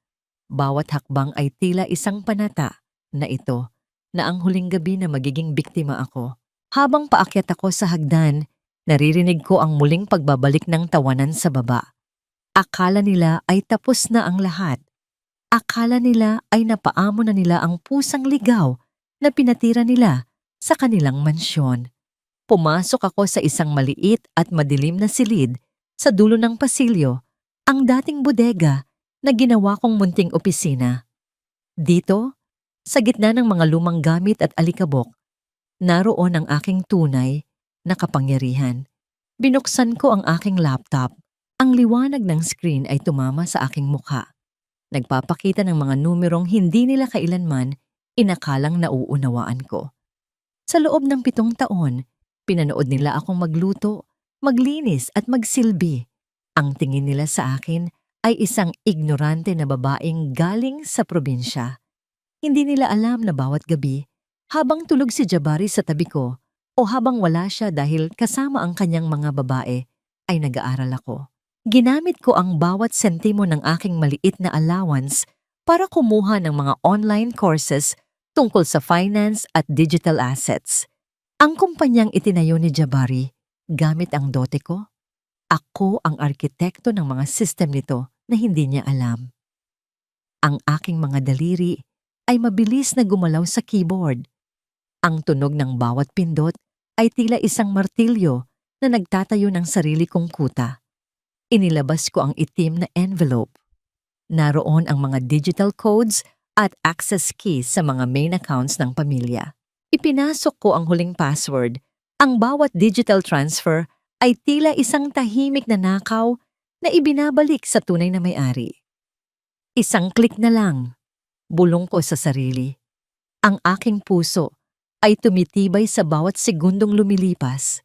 Bawat hakbang ay tila isang panata na ito na ang huling gabi na magiging biktima ako. Habang paakyat ako sa hagdan, naririnig ko ang muling pagbabalik ng tawanan sa baba. Akala nila ay tapos na ang lahat. Akala nila ay napaamo na nila ang pusang ligaw na pinatira nila sa kanilang mansyon. Pumasok ako sa isang maliit at madilim na silid sa dulo ng pasilyo, ang dating bodega na ginawa kong munting opisina. Dito, sa gitna ng mga lumang gamit at alikabok, naroon ang aking tunay na kapangyarihan. Binuksan ko ang aking laptop. Ang liwanag ng screen ay tumama sa aking mukha. Nagpapakita ng mga numerong hindi nila kailanman inakalang nauunawaan ko. Sa loob ng 7 taon, pinanood nila akong magluto, maglinis at magsilbi. Ang tingin nila sa akin ay isang ignorante na babaeng galing sa probinsya. Hindi nila alam na bawat gabi, habang tulog si Jabari sa tabi ko o habang wala siya dahil kasama ang kanyang mga babae, ay nag-aaral ako. Ginamit ko ang bawat sentimo ng aking maliit na allowance para kumuha ng mga online courses tungkol sa finance at digital assets. Ang kumpanyang itinayo ni Jabari, gamit ang dote ko, ako ang arkitekto ng mga system nito na hindi niya alam. Ang aking mga daliri ay mabilis na gumalaw sa keyboard. Ang tunog ng bawat pindot ay tila isang martilyo na nagtatayo ng sarili kong kuta. Inilabas ko ang itim na envelope. Naroon ang mga digital codes at access keys sa mga main accounts ng pamilya. Ipinasok ko ang huling password. Ang bawat digital transfer ay tila isang tahimik na nakaw na ibinabalik sa tunay na may-ari. Isang click na lang, bulong ko sa sarili. Ang aking puso ay tumitibay sa bawat segundong lumilipas.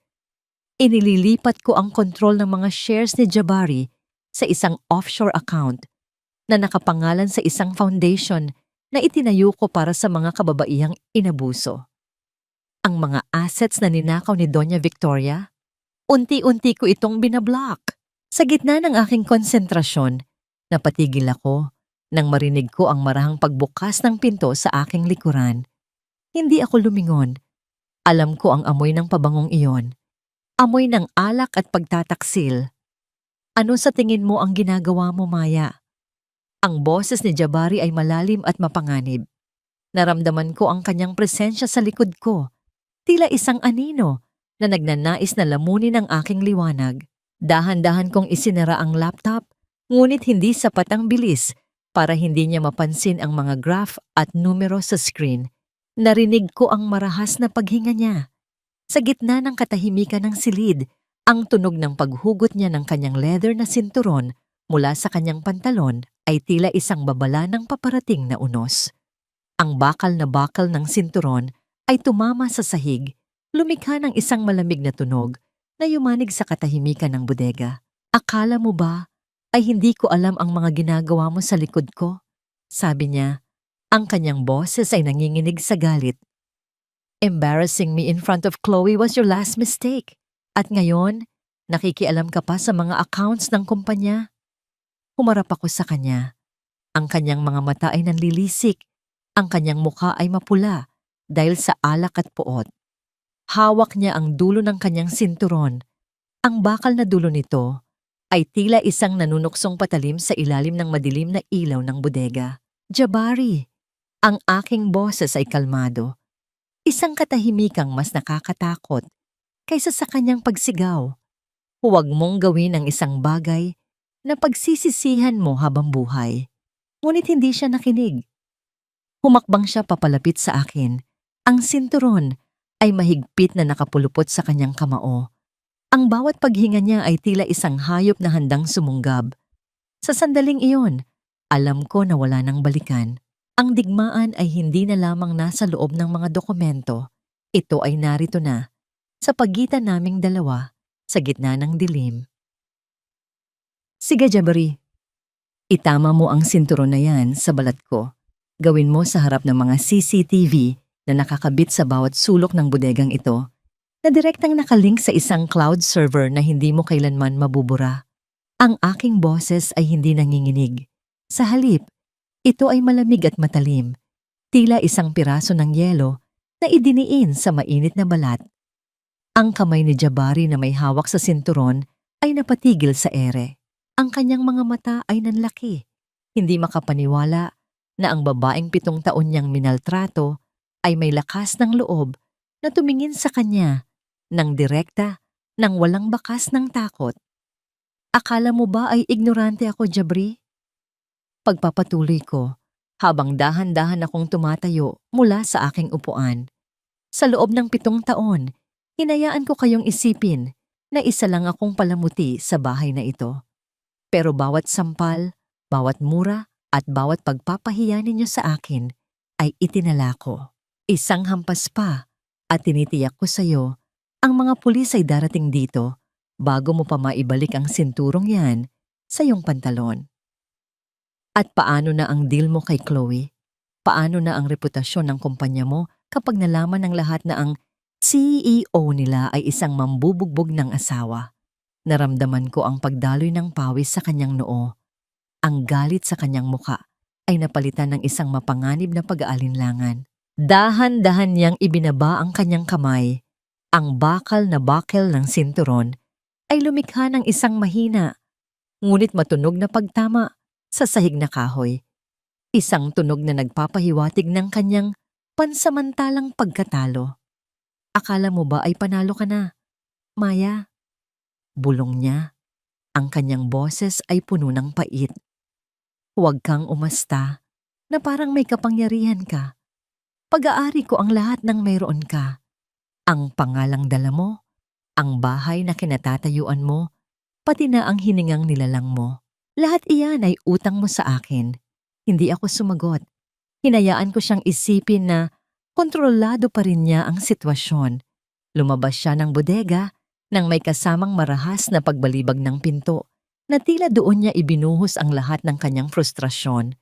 Inililipat ko ang kontrol ng mga shares ni Jabari sa isang offshore account na nakapangalan sa isang foundation na itinayo ko para sa mga kababaihang inabuso. Ang mga assets na ninakaw ni Doña Victoria, unti-unti ko itong binablock. Sa gitna ng aking konsentrasyon, napatigil ako nang marinig ko ang marahang pagbukas ng pinto sa aking likuran. Hindi ako lumingon. Alam ko ang amoy ng pabangong iyon. Amoy ng alak at pagtataksil. Ano sa tingin mo ang ginagawa mo, Maya? Ang boses ni Jabari ay malalim at mapanganib. Naramdaman ko ang kanyang presensya sa likod ko. Tila isang anino na nagnanais na lamunin ang aking liwanag. Dahan-dahan kong isinara ang laptop, ngunit hindi sapat ang bilis para hindi niya mapansin ang mga graph at numero sa screen. Narinig ko ang marahas na paghinga niya. Sa gitna ng katahimikan ng silid, ang tunog ng paghugot niya ng kanyang leather na sinturon mula sa kanyang pantalon ay tila isang babala ng paparating na unos. Ang bakal ng sinturon ay tumama sa sahig, lumikha ng isang malamig na tunog na yumanig sa katahimikan ng bodega. Akala mo ba ay hindi ko alam ang mga ginagawa mo sa likod ko? Sabi niya, ang kanyang boses ay nanginginig sa galit. Embarrassing me in front of Chloe was your last mistake. At ngayon, nakikialam ka pa sa mga accounts ng kumpanya. Humarap ako sa kanya. Ang kanyang mga mata ay nanlilisik. Ang kanyang mukha ay mapula dahil sa alak at puot. Hawak niya ang dulo ng kanyang sinturon. Ang bakal na dulo nito ay tila isang nanunuksong patalim sa ilalim ng madilim na ilaw ng bodega. Jabari, ang aking boses ay kalmado. Isang katahimikang mas nakakatakot kaysa sa kanyang pagsigaw. Huwag mong gawin ang isang bagay na pagsisisihan mo habang buhay. Ngunit hindi siya nakinig. Humakbang siya papalapit sa akin. Ang sinturon ay mahigpit na nakapulupot sa kanyang kamao. Ang bawat paghinga niya ay tila isang hayop na handang sumunggab. Sa sandaling iyon, alam ko na wala nang balikan. Ang digmaan ay hindi na lamang nasa loob ng mga dokumento. Ito ay narito na, sa pagitan naming dalawa, sa gitna ng dilim. Sige, Jabari. Itama mo ang sinturon na yan sa balat ko. Gawin mo sa harap ng mga CCTV na nakakabit sa bawat sulok ng bodegang ito, na direktang nakalink sa isang cloud server na hindi mo kailanman mabubura. Ang aking boses ay hindi nanginginig. Sa halip, ito ay malamig at matalim, tila isang piraso ng yelo na idiniin sa mainit na balat. Ang kamay ni Jabari na may hawak sa sinturon ay napatigil sa ere. Ang kanyang mga mata ay nanlaki, hindi makapaniwala na ang babaeng 7 taon niyang minaltrato ay may lakas ng loob na tumingin sa kanya ng direkta nang walang bakas ng takot. Akala mo ba ay ignorante ako, Jabri? Pagpapatuloy ko habang dahan-dahan akong tumatayo mula sa aking upuan. Sa loob ng 7 taon, hinayaan ko kayong isipin na isa lang akong palamuti sa bahay na ito. Pero bawat sampal, bawat mura at bawat pagpapahiya ninyo sa akin ay itinala ko. Isang hampas pa at tinitiyak ko sa iyo, ang mga pulis ay darating dito bago mo pa maibalik ang sinturong yan sa iyong pantalon. At paano na ang deal mo kay Chloe? Paano na ang reputasyon ng kumpanya mo kapag nalaman ng lahat na ang CEO nila ay isang mambubugbog ng asawa? Naramdaman ko ang pagdaloy ng pawis sa kanyang noo. Ang galit sa kanyang muka ay napalitan ng isang mapanganib na pag-aalinlangan. Dahan-dahan niyang ibinaba ang kanyang kamay. Ang bakal na bakel ng sinturon ay lumikha ng isang mahina, ngunit matunog na pagtama sa sahig na kahoy. Isang tunog na nagpapahiwatig ng kanyang pansamantalang pagkatalo. Akala mo ba ay panalo ka na, Maya? Bulong niya. Ang kanyang boses ay puno ng pait. Huwag kang umasta na parang may kapangyarihan ka. Pag-aari ko ang lahat ng mayroon ka. Ang pangalang dala mo, ang bahay na kinatatayuan mo, pati na ang hiningang nilalang mo. Lahat iyan ay utang mo sa akin. Hindi ako sumagot. Hinayaan ko siyang isipin na kontrolado pa rin niya ang sitwasyon. Lumabas siya ng bodega nang may kasamang marahas na pagbalibag ng pinto na tila doon niya ibinuhos ang lahat ng kanyang frustrasyon.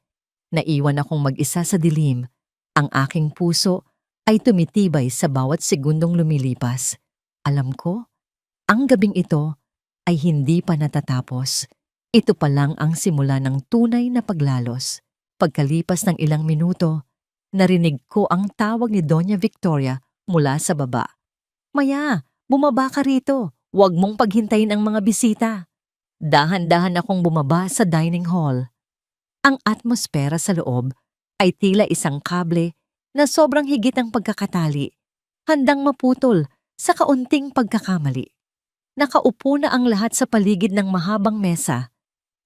Naiwan akong mag-isa sa dilim. Ang aking puso ay tumitibay sa bawat segundong lumilipas. Alam ko, ang gabing ito ay hindi pa natatapos. Ito pa lang ang simula ng tunay na paglalos. Pagkalipas ng ilang minuto, narinig ko ang tawag ni Doña Victoria mula sa baba. Maya, bumaba ka rito. Huwag mong paghintayin ang mga bisita. Dahan-dahan akong bumaba sa dining hall. Ang atmosfera sa loob ay tila isang kable na sobrang higit ang pagkakatali, handang maputol sa kaunting pagkakamali. Nakaupo na ang lahat sa paligid ng mahabang mesa.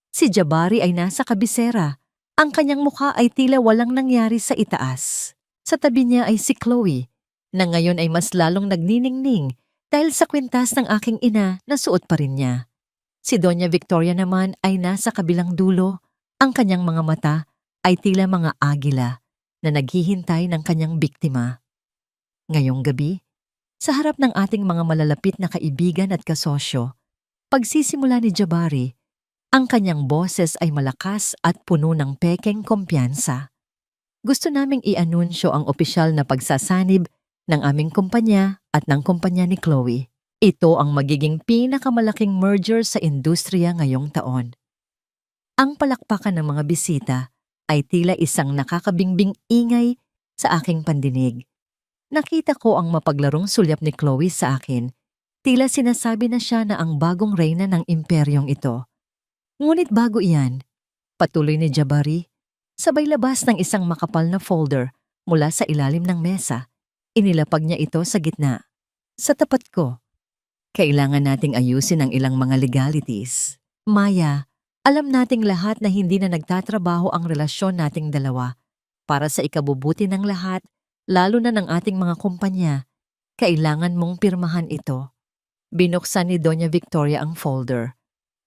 Si Jabari ay nasa kabisera. Ang kanyang mukha ay tila walang nangyari sa itaas. Sa tabi niya ay si Chloe, na ngayon ay mas lalong nagniningning dahil sa kwintas ng aking ina na suot pa rin niya. Si Doña Victoria naman ay nasa kabilang dulo. Ang kanyang mga mata ay tila mga agila na naghihintay ng kanyang biktima. Ngayong gabi, sa harap ng ating mga malalapit na kaibigan at kasosyo, pagsisimula ni Jabari, ang kanyang boses ay malakas at puno ng pekeng kumpiyansa. Gusto naming i-anunsyo ang opisyal na pagsasanib ng aming kumpanya at ng kumpanya ni Chloe. Ito ang magiging pinakamalaking merger sa industriya ngayong taon. Ang palakpakan ng mga bisita ay tila isang nakakabingbing ingay sa aking pandinig. Nakita ko ang mapaglarong sulyap ni Chloe sa akin. Tila sinasabi na siya na ang bagong reyna ng imperyong ito. Ngunit bago iyan, patuloy ni Jabari, sabay labas ng isang makapal na folder mula sa ilalim ng mesa. Inilapag niya ito sa gitna. Sa tapat ko, kailangan nating ayusin ang ilang mga legalities. Maya, alam nating lahat na hindi na nagtatrabaho ang relasyon nating dalawa. Para sa ikabubuti ng lahat, lalo na ng ating mga kumpanya, kailangan mong pirmahan ito. Binuksan ni Doña Victoria ang folder.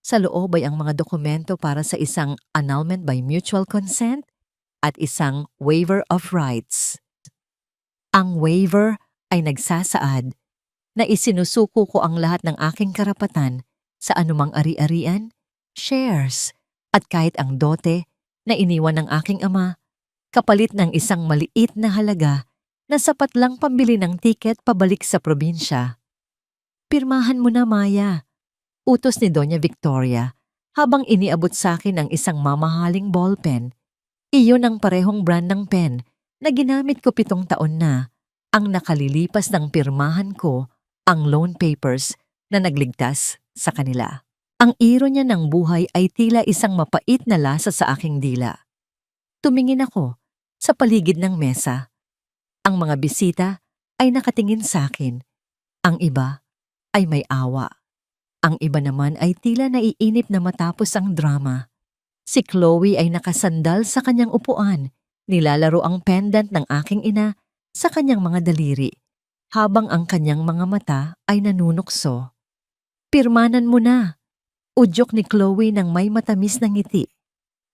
Sa loob ay ang mga dokumento para sa isang annulment by mutual consent at isang waiver of rights. Ang waiver ay nagsasaad na isinusuko ko ang lahat ng aking karapatan sa anumang ari-arian, shares, at kahit ang dote na iniwan ng aking ama, kapalit ng isang maliit na halaga na sapat lang pambili ng tiket pabalik sa probinsya. Pirmahan mo na, Maya. Utos ni Doña Victoria habang iniabot sa akin ang isang mamahaling ballpen. Iyon ang parehong brand ng pen na ginamit ko 7 taon na. Ang nakalilipas ng pirmahan ko ang loan papers na nagligtas sa kanila. Ang iro niya ng buhay ay tila isang mapait na lasa sa aking dila. Tumingin ako sa paligid ng mesa. Ang mga bisita ay nakatingin sa akin. Ang iba ay may awa. Ang iba naman ay tila naiinip na matapos ang drama. Si Chloe ay nakasandal sa kanyang upuan. Nilalaro ang pendant ng aking ina sa kanyang mga daliri, habang ang kanyang mga mata ay nanunukso. "Pirmanan mo na," udyok ni Chloe ng may matamis na ngiti.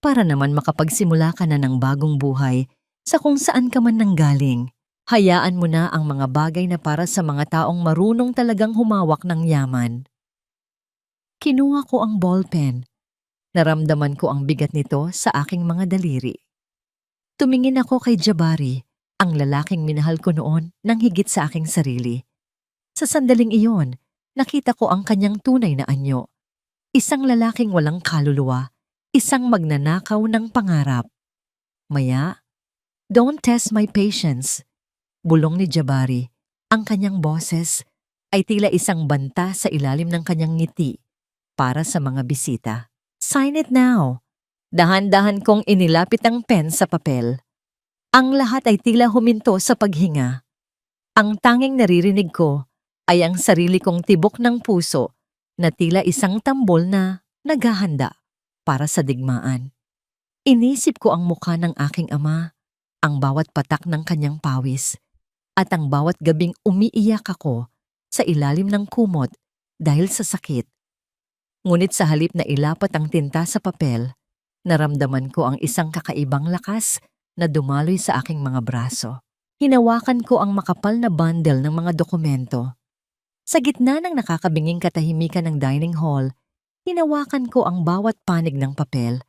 "Para naman makapagsimula ka na ng bagong buhay sa kung saan ka man nanggaling. Hayaan mo na ang mga bagay na para sa mga taong marunong talagang humawak ng yaman." Kinuha ko ang ballpen. Naramdaman ko ang bigat nito sa aking mga daliri. Tumingin ako kay Jabari, ang lalaking minahal ko noon nang higit sa aking sarili. Sa sandaling iyon, nakita ko ang kanyang tunay na anyo. Isang lalaking walang kaluluwa, isang magnanakaw ng pangarap. "Maya, don't test my patience," bulong ni Jabari. Ang kanyang boses ay tila isang banta sa ilalim ng kanyang ngiti para sa mga bisita. "Sign it now." Dahan-dahan kong inilapit ang pen sa papel. Ang lahat ay tila huminto sa paghinga. Ang tanging naririnig ko ay ang sarili kong tibok ng puso na tila isang tambol na naghahanda para sa digmaan. Inisip ko ang mukha ng aking ama, ang bawat patak ng kanyang pawis, at ang bawat gabing umiiyak ako sa ilalim ng kumot dahil sa sakit. Ngunit sa halip na ilapat ang tinta sa papel, naramdaman ko ang isang kakaibang lakas na dumaloy sa aking mga braso. Hinawakan ko ang makapal na bundle ng mga dokumento. Sa gitna ng nakakabinging katahimikan ng dining hall, hinawakan ko ang bawat panig ng papel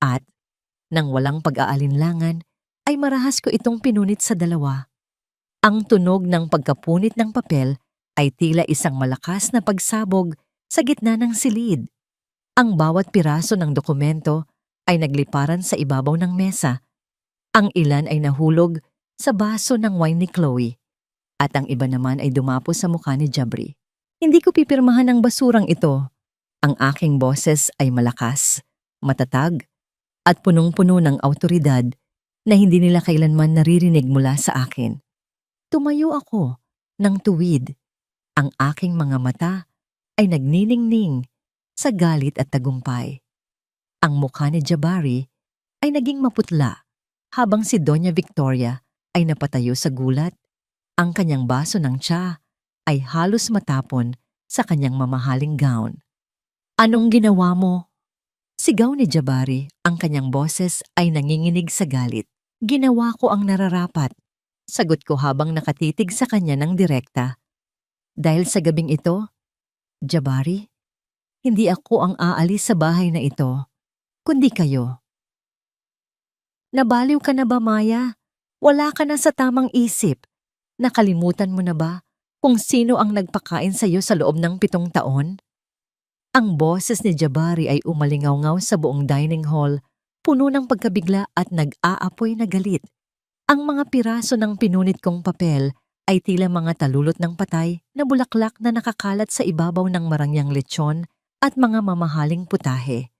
at, nang walang pag-aalinlangan, ay marahas ko itong pinunit sa dalawa. Ang tunog ng pagkapunit ng papel ay tila isang malakas na pagsabog sa gitna ng silid. Ang bawat piraso ng dokumento ay nagliparan sa ibabaw ng mesa. Ang ilan ay nahulog sa baso ng wine ni Chloe at ang iba naman ay dumapo sa mukha ni Jabri. Hindi ko pipirmahan ang basurang ito. Ang aking boses ay malakas, matatag, at punong-puno ng awtoridad na hindi nila kailanman naririnig mula sa akin. Tumayo ako ng tuwid. Ang aking mga mata ay nagniningning sa galit at tagumpay. Ang mukha ni Jabari ay naging maputla habang si Doña Victoria ay napatayo sa gulat. Ang kanyang baso ng tsa ay halos matapon sa kanyang mamahaling gown. "Anong ginawa mo?" Sigaw ni Jabari, ang kanyang boses ay nanginginig sa galit. "Ginawa ko ang nararapat," sagot ko habang nakatitig sa kanya ng direkta. "Dahil sa gabing ito, Jabari, hindi ako ang aalis sa bahay na ito, kundi kayo." "Nabaliw ka na ba, Maya? Wala ka na sa tamang isip. Nakalimutan mo na ba kung sino ang nagpakain sa iyo sa loob ng 7 taon? Ang boses ni Jabari ay umalingaw-ngaw sa buong dining hall, puno ng pagkabigla at nag-aapoy na galit. Ang mga piraso ng pinunit kong papel ay tila mga talulot ng patay na bulaklak na nakakalat sa ibabaw ng marangyang lechon at mga mamahaling putahe.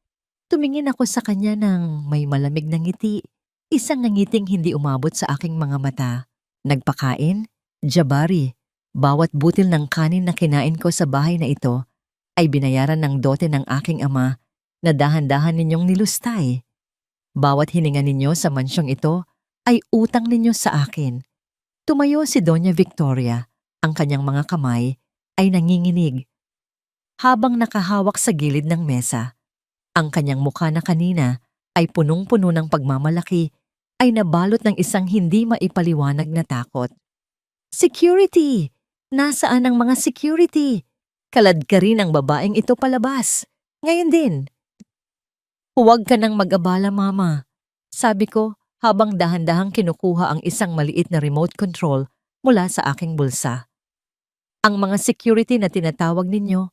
Tumingin ako sa kanya ng may malamig na ngiti, isang ngiting hindi umabot sa aking mga mata. "Nagpakain? Jabari, bawat butil ng kanin na kinain ko sa bahay na ito ay binayaran ng dote ng aking ama na dahan-dahan ninyong nilustay. Bawat hininga ninyo sa mansyong ito ay utang ninyo sa akin." Tumayo si Doña Victoria, ang kanyang mga kamay ay nanginginig habang nakahawak sa gilid ng mesa. Ang kanyang mukha na kanina ay punong-puno ng pagmamalaki ay nabalot ng isang hindi maipaliwanag na takot. "Security! Nasaan ang mga security? Kalad ka rin ang babaeng ito palabas. Ngayon din." "Huwag ka nang mag-abala, Mama," sabi ko habang dahan-dahang kinukuha ang isang maliit na remote control mula sa aking bulsa. "Ang mga security na tinatawag ninyo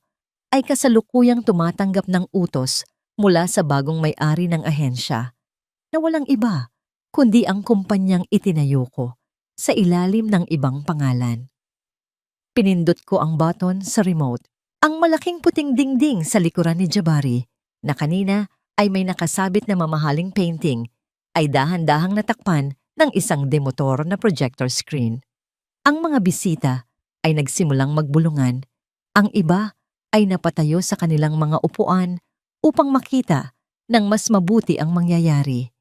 ay kasalukuyang tumatanggap ng utos mula sa bagong may-ari ng ahensya na walang iba kundi ang kumpanyang itinayo ko sa ilalim ng ibang pangalan." Pinindot ko ang button sa remote. Ang malaking puting dingding sa likuran ni Jabari na kanina ay may nakasabit na mamahaling painting ay dahan-dahang natakpan ng isang demotor na projector screen. Ang mga bisita ay nagsimulang magbulungan. Ang iba ay napatayo sa kanilang mga upuan upang makita ng mas mabuti ang mangyayari.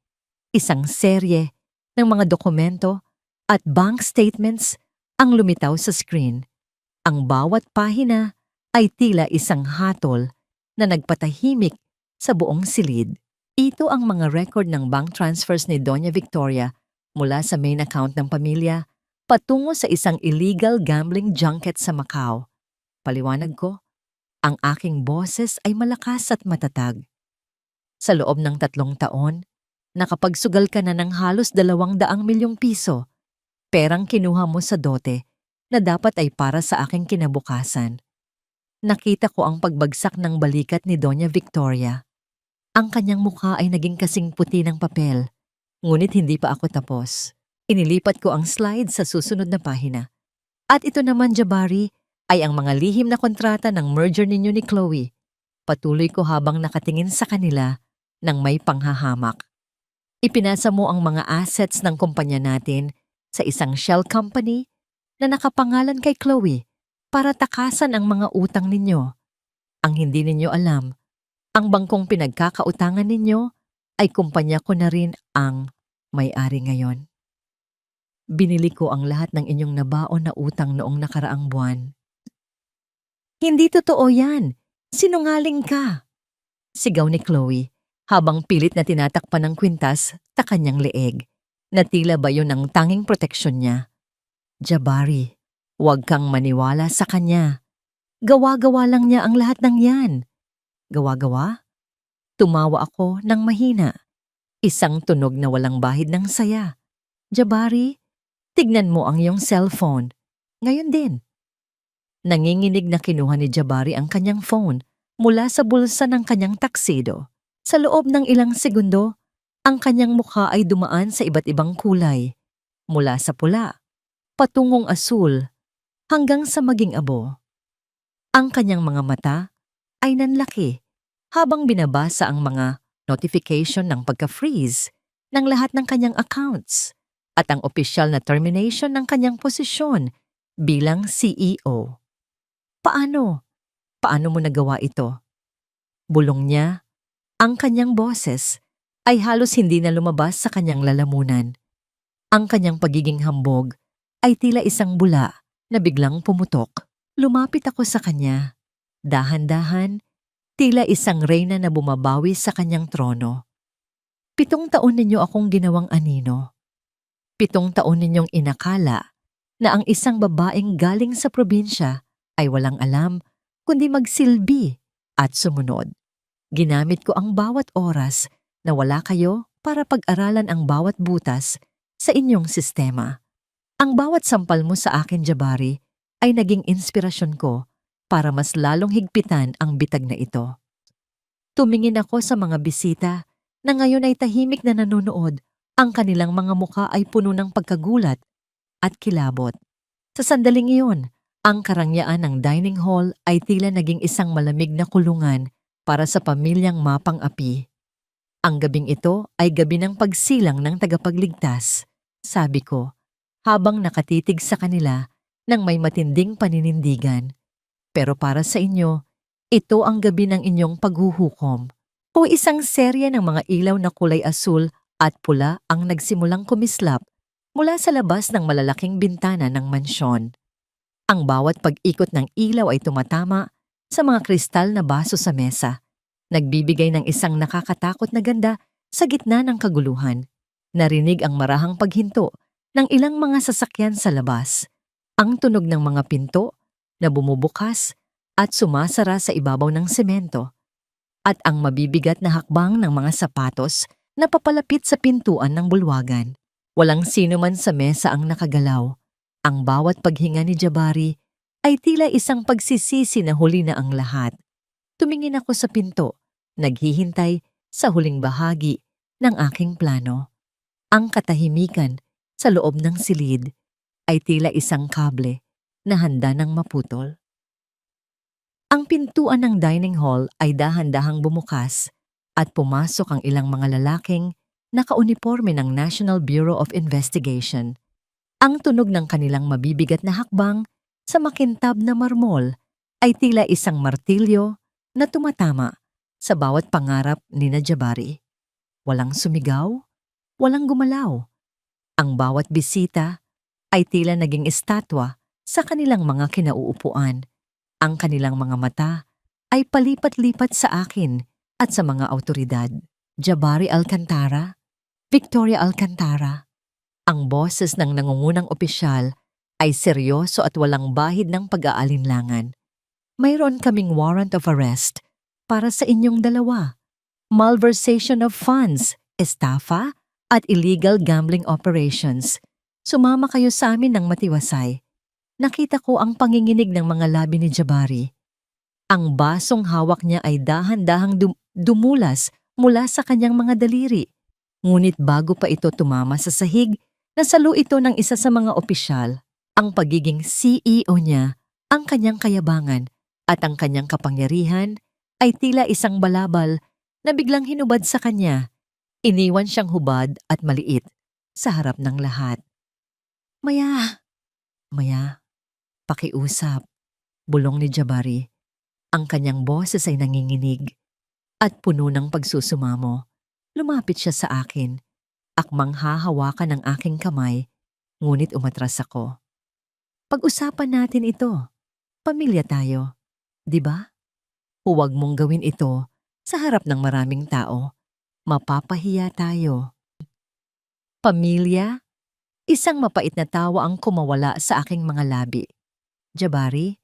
Isang serye ng mga dokumento at bank statements ang lumitaw sa screen. Ang bawat pahina ay tila isang hatol na nagpatahimik sa buong silid. Ito ang mga record ng bank transfers ni Doña Victoria mula sa main account ng pamilya patungo sa isang illegal gambling junket sa Macau. Paliwanag ko, ang aking boses ay malakas at matatag. Sa loob ng 3 taon, nakapagsugal ka na ng halos 200 milyong piso, perang kinuha mo sa dote na dapat ay para sa aking kinabukasan. Nakita ko ang pagbagsak ng balikat ni Doña Victoria. Ang kanyang mukha ay naging kasing puti ng papel, ngunit hindi pa ako tapos. Inilipat ko ang slide sa susunod na pahina. At ito naman, Jabari, ay ang mga lihim na kontrata ng merger ninyo ni Chloe. Patuloy ko habang nakatingin sa kanila ng may panghahamak. Ipinasa mo ang mga assets ng kumpanya natin sa isang shell company na nakapangalan kay Chloe para takasan ang mga utang ninyo. Ang hindi ninyo alam, ang bangkong pinagkakautangan ninyo ay kumpanya ko na rin ang may-ari ngayon. Binili ko ang lahat ng inyong nabaon na utang noong nakaraang buwan. Hindi totoo yan. Sinungaling ka. Sigaw ni Chloe habang pilit na tinatakpan ng kwintas sa kanyang leeg. Na tila ba yun ang tanging proteksyon niya? Jabari, huwag kang maniwala sa kanya. Gawa-gawa lang niya ang lahat ng yan. Gawa-gawa? Tumawa ako ng mahina. Isang tunog na walang bahid ng saya. Jabari, tignan mo ang iyong cellphone. Ngayon din. Nanginginig na kinuha ni Jabari ang kanyang phone mula sa bulsa ng kanyang taksido. Sa loob ng ilang segundo, ang kanyang mukha ay dumaan sa iba't ibang kulay. Mula sa pula, patungong asul, hanggang sa maging abo. Ang kanyang mga mata ay nanlaki habang binabasa ang mga notification ng pagka-freeze ng lahat ng kanyang accounts at ang opisyal na termination ng kanyang posisyon bilang CEO. Paano? Paano mo nagawa ito? Bulong niya, ang kanyang boses ay halos hindi na lumabas sa kanyang lalamunan. Ang kanyang pagiging hambog ay tila isang bula na biglang pumutok. Lumapit ako sa kanya. Dahan-dahan, tila isang reyna na bumabawi sa kanyang trono. 7 taon ninyo akong ginawang anino. 7 taon ninyong inakala na ang isang babaeng galing sa probinsya ay walang alam kundi magsilbi at sumunod. Ginamit ko ang bawat oras na wala kayo para pag-aralan ang bawat butas sa inyong sistema. Ang bawat sampal mo sa akin, Jabari, ay naging inspirasyon ko para mas lalong higpitan ang bitag na ito. Tumingin ako sa mga bisita na ngayon ay tahimik na nanonood. Ang kanilang mga mukha ay puno ng pagkagulat at kilabot. Sa sandaling iyon, ang karangyaan ng dining hall ay tila naging isang malamig na kulungan para sa pamilyang mapang-api. Ang gabing ito ay gabi ng pagsilang ng tagapagligtas, sabi ko, habang nakatitig sa kanila ng may matinding paninindigan. Pero para sa inyo, ito ang gabi ng inyong paghuhukom. O isang serye ng mga ilaw na kulay asul at pula ang nagsimulang kumislap mula sa labas ng malalaking bintana ng mansyon. Ang bawat pag-ikot ng ilaw ay tumatama sa mga kristal na baso sa mesa, nagbibigay ng isang nakakatakot na ganda sa gitna ng kaguluhan. Narinig ang marahang paghinto ng ilang mga sasakyan sa labas, ang tunog ng mga pinto na bumubukas at sumasara sa ibabaw ng semento, at ang mabibigat na hakbang ng mga sapatos na papalapit sa pintuan ng bulwagan. Walang sino man sa mesa ang nakagalaw. Ang bawat paghinga ni Jabari ay tila isang pagsisisi na huli na ang lahat. Tumingin ako sa pinto, naghihintay sa huling bahagi ng aking plano. Ang katahimikan sa loob ng silid ay tila isang kable na handa ng maputol. Ang pintuan ng dining hall ay dahan-dahang bumukas at pumasok ang ilang mga lalaking nakauniporme ng National Bureau of Investigation. Ang tunog ng kanilang mabibigat na hakbang sa makintab na marmol ay tila isang martilyo na tumatama sa bawat pangarap ni na Jabari. Walang sumigaw, walang gumalaw. Ang bawat bisita ay tila naging estatwa sa kanilang mga kinauupuan. Ang kanilang mga mata ay palipat-lipat sa akin at sa mga autoridad. Jabari Alcantara, Victoria Alcantara. Ang boses ng nangungunang opisyal ay seryoso at walang bahid ng pag-aalinlangan. Mayroon kaming warrant of arrest para sa inyong dalawa. Malversation of funds, estafa, at illegal gambling operations. Sumama kayo sa amin ng matiwasay. Nakita ko ang panginginig ng mga labi ni Jabari. Ang basong hawak niya ay dahan-dahang dumulas mula sa kanyang mga daliri. Ngunit bago pa ito tumama sa sahig, nasalo ito ng isa sa mga opisyal. Ang pagiging CEO niya, ang kanyang kayabangan, at ang kanyang kapangyarihan ay tila isang balabal na biglang hinubad sa kanya. Iniwan siyang hubad at maliit sa harap ng lahat. Maya, pakiusap, bulong ni Jabari. Ang kanyang boses ay nanginginig at puno ng pagsusumamo. Lumapit siya sa akin. Akmang hahawakan ng aking kamay, ngunit umatras ako. Pag-usapan natin ito. Pamilya tayo, di ba? Huwag mong gawin ito sa harap ng maraming tao. Mapapahiya tayo. Pamilya? Isang mapait na tawa ang kumawala sa aking mga labi. Jabari,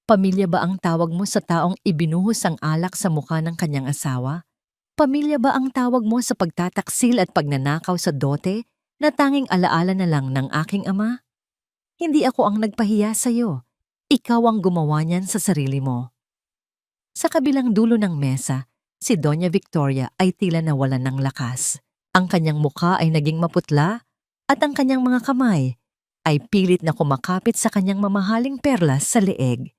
pamilya ba ang tawag mo sa taong ibinuhos ang alak sa mukha ng kanyang asawa? Pamilya ba ang tawag mo sa pagtataksil at pagnanakaw sa dote na tanging alaala na lang ng aking ama? Hindi ako ang nagpahiya sa iyo. Ikaw ang gumawa niyan sa sarili mo. Sa kabilang dulo ng mesa, si Doña Victoria ay tila nawalan ng lakas. Ang kanyang mukha ay naging maputla at ang kanyang mga kamay ay pilit na kumakapit sa kanyang mamahaling perlas sa leeg.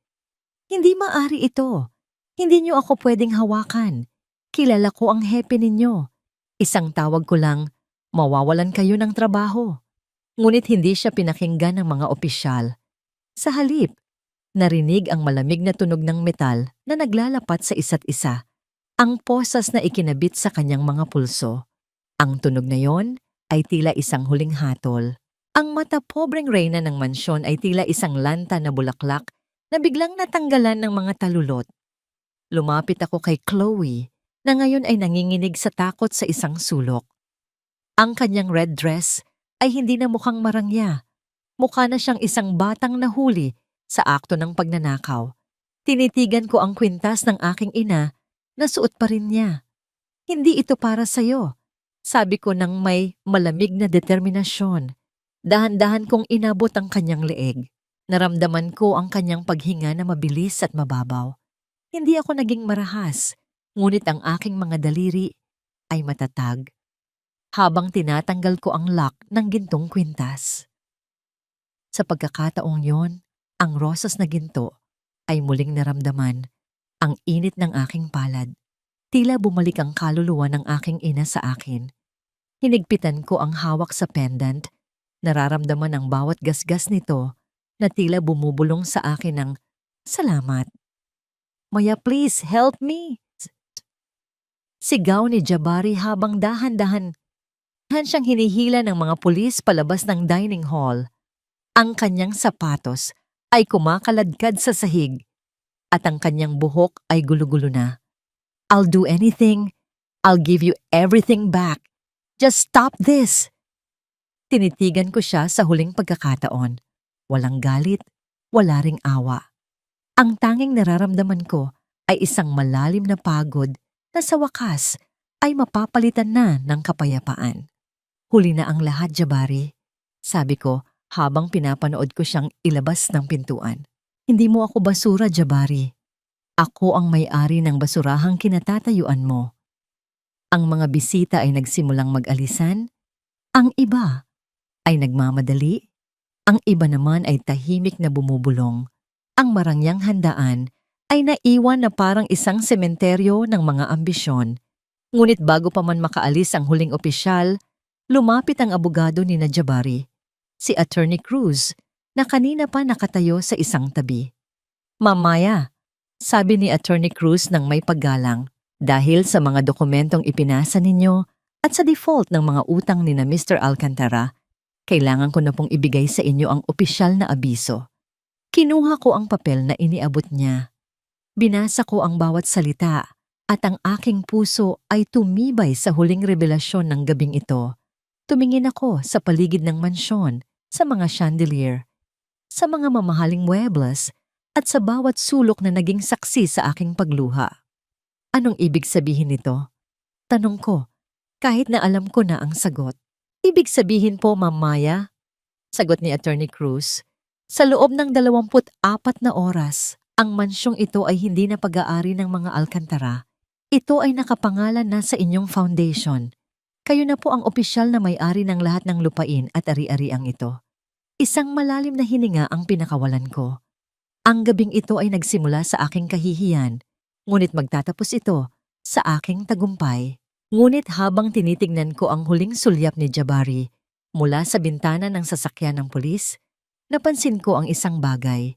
Hindi maari ito. Hindi niyo ako pwedeng hawakan. Kilala ko ang hepe ninyo. Isang tawag ko lang, mawawalan kayo ng trabaho. Ngunit hindi siya pinakinggan ng mga opisyal. Sa halip, narinig ang malamig na tunog ng metal na naglalapat sa isa't isa. Ang posas na ikinabit sa kanyang mga pulso. Ang tunog na yon ay tila isang huling hatol. Ang mata pobreng reyna ng mansyon ay tila isang lanta na bulaklak na biglang natanggalan ng mga talulot. Lumapit ako kay Chloe na ngayon ay nanginginig sa takot sa isang sulok. Ang kanyang red dress ay hindi na mukhang marangya. Mukha na siyang isang batang nahuli sa akto ng pagnanakaw. Tinitigan ko ang kwintas ng aking ina na suot pa rin niya. Hindi ito para sa'yo, sabi ko nang may malamig na determinasyon. Dahan-dahan kong inabot ang kanyang leeg. Naramdaman ko ang kanyang paghinga na mabilis at mababaw. Hindi ako naging marahas, ngunit ang aking mga daliri ay matatag. Habang tinatanggal ko ang lock ng gintong kwintas. Sa pagkakataong yon, ang rosas na ginto ay muling naramdaman ang init ng aking palad. Tila bumalik ang kaluluwa ng aking ina sa akin. Hinigpitan ko ang hawak sa pendant, nararamdaman ang bawat gasgas nito na tila bumubulong sa akin ng salamat. Maya, please help me. Sigaw ni Jabari habang dahan-dahan siyang hinihila ng mga pulis palabas ng dining hall. Ang kanyang sapatos ay kumakaladkad sa sahig at ang kanyang buhok ay gulo-gulo na. I'll do anything. I'll give you everything back. Just stop this. Tinitigan ko siya sa huling pagkakataon. Walang galit, wala ring awa. Ang tanging nararamdaman ko ay isang malalim na pagod na sa wakas ay mapapalitan na ng kapayapaan. Huli na ang lahat, Jabari, sabi ko habang pinapanood ko siyang ilabas ng pintuan. Hindi mo ako basura, Jabari. Ako ang may-ari ng basurahang kinatatayuan mo. Ang mga bisita ay nagsimulang mag-alisan. Ang iba ay nagmamadali. Ang iba naman ay tahimik na bumubulong. Ang marangyang handaan ay naiwan na parang isang sementeryo ng mga ambisyon. Ngunit bago pa man makaalis ang huling opisyal, lumapit ang abogado ni na Jabari, si Attorney Cruz, na kanina pa nakatayo sa isang tabi. "Mamaya," sabi ni Attorney Cruz ng may paggalang, "dahil sa mga dokumentong ipinasa ninyo at sa default ng mga utang ni na Mr. Alcantara, kailangan ko na pong ibigay sa inyo ang opisyal na abiso." Kinuha ko ang papel na iniabot niya. Binasa ko ang bawat salita at ang aking puso ay tumibay sa huling revelasyon ng gabing ito. Tumingin ako sa paligid ng mansyon, sa mga chandelier, sa mga mamahaling muebles, at sa bawat sulok na naging saksi sa aking pagluha. Anong ibig sabihin nito? Tanong ko, kahit na alam ko na ang sagot. "Ibig sabihin po, Ma'am Maya," sagot ni Attorney Cruz, "sa loob ng 24 na oras, ang mansyong ito ay hindi na pag-aari ng mga Alcantara. Ito ay nakapangalan na sa inyong foundation. Kayo na po ang opisyal na may-ari ng lahat ng lupain at ari-ariang ito." Isang malalim na hininga ang pinakawalan ko. Ang gabing ito ay nagsimula sa aking kahihiyan, ngunit magtatapos ito sa aking tagumpay. Ngunit habang tinitingnan ko ang huling sulyap ni Jabari mula sa bintana ng sasakyan ng pulis, napansin ko ang isang bagay.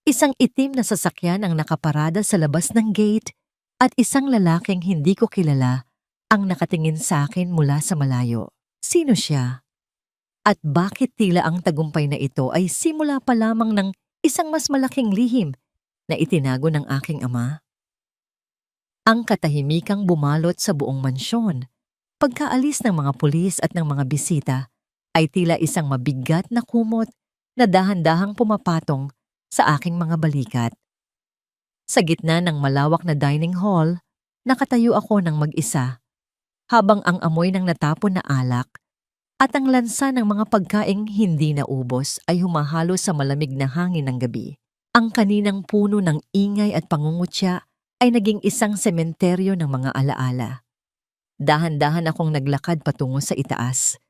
Isang itim na sasakyan ang nakaparada sa labas ng gate at isang lalaking hindi ko kilala ang nakatingin sa akin mula sa malayo. Sino siya? At bakit tila ang tagumpay na ito ay simula pa lamang ng isang mas malaking lihim na itinago ng aking ama? Ang katahimikang bumalot sa buong mansyon. Pagkaalis ng mga pulis at ng mga bisita ay tila isang mabigat na kumot na dahan-dahang pumapatong sa aking mga balikat. Sa gitna ng malawak na dining hall, nakatayo ako ng mag-isa, habang ang amoy ng natapon na alak at ang lansa ng mga pagkaing hindi naubos ay humahalo sa malamig na hangin ng gabi. Ang kaninang puno ng ingay at pangungutya ay naging isang sementeryo ng mga alaala. Dahan-dahan akong naglakad patungo sa itaas.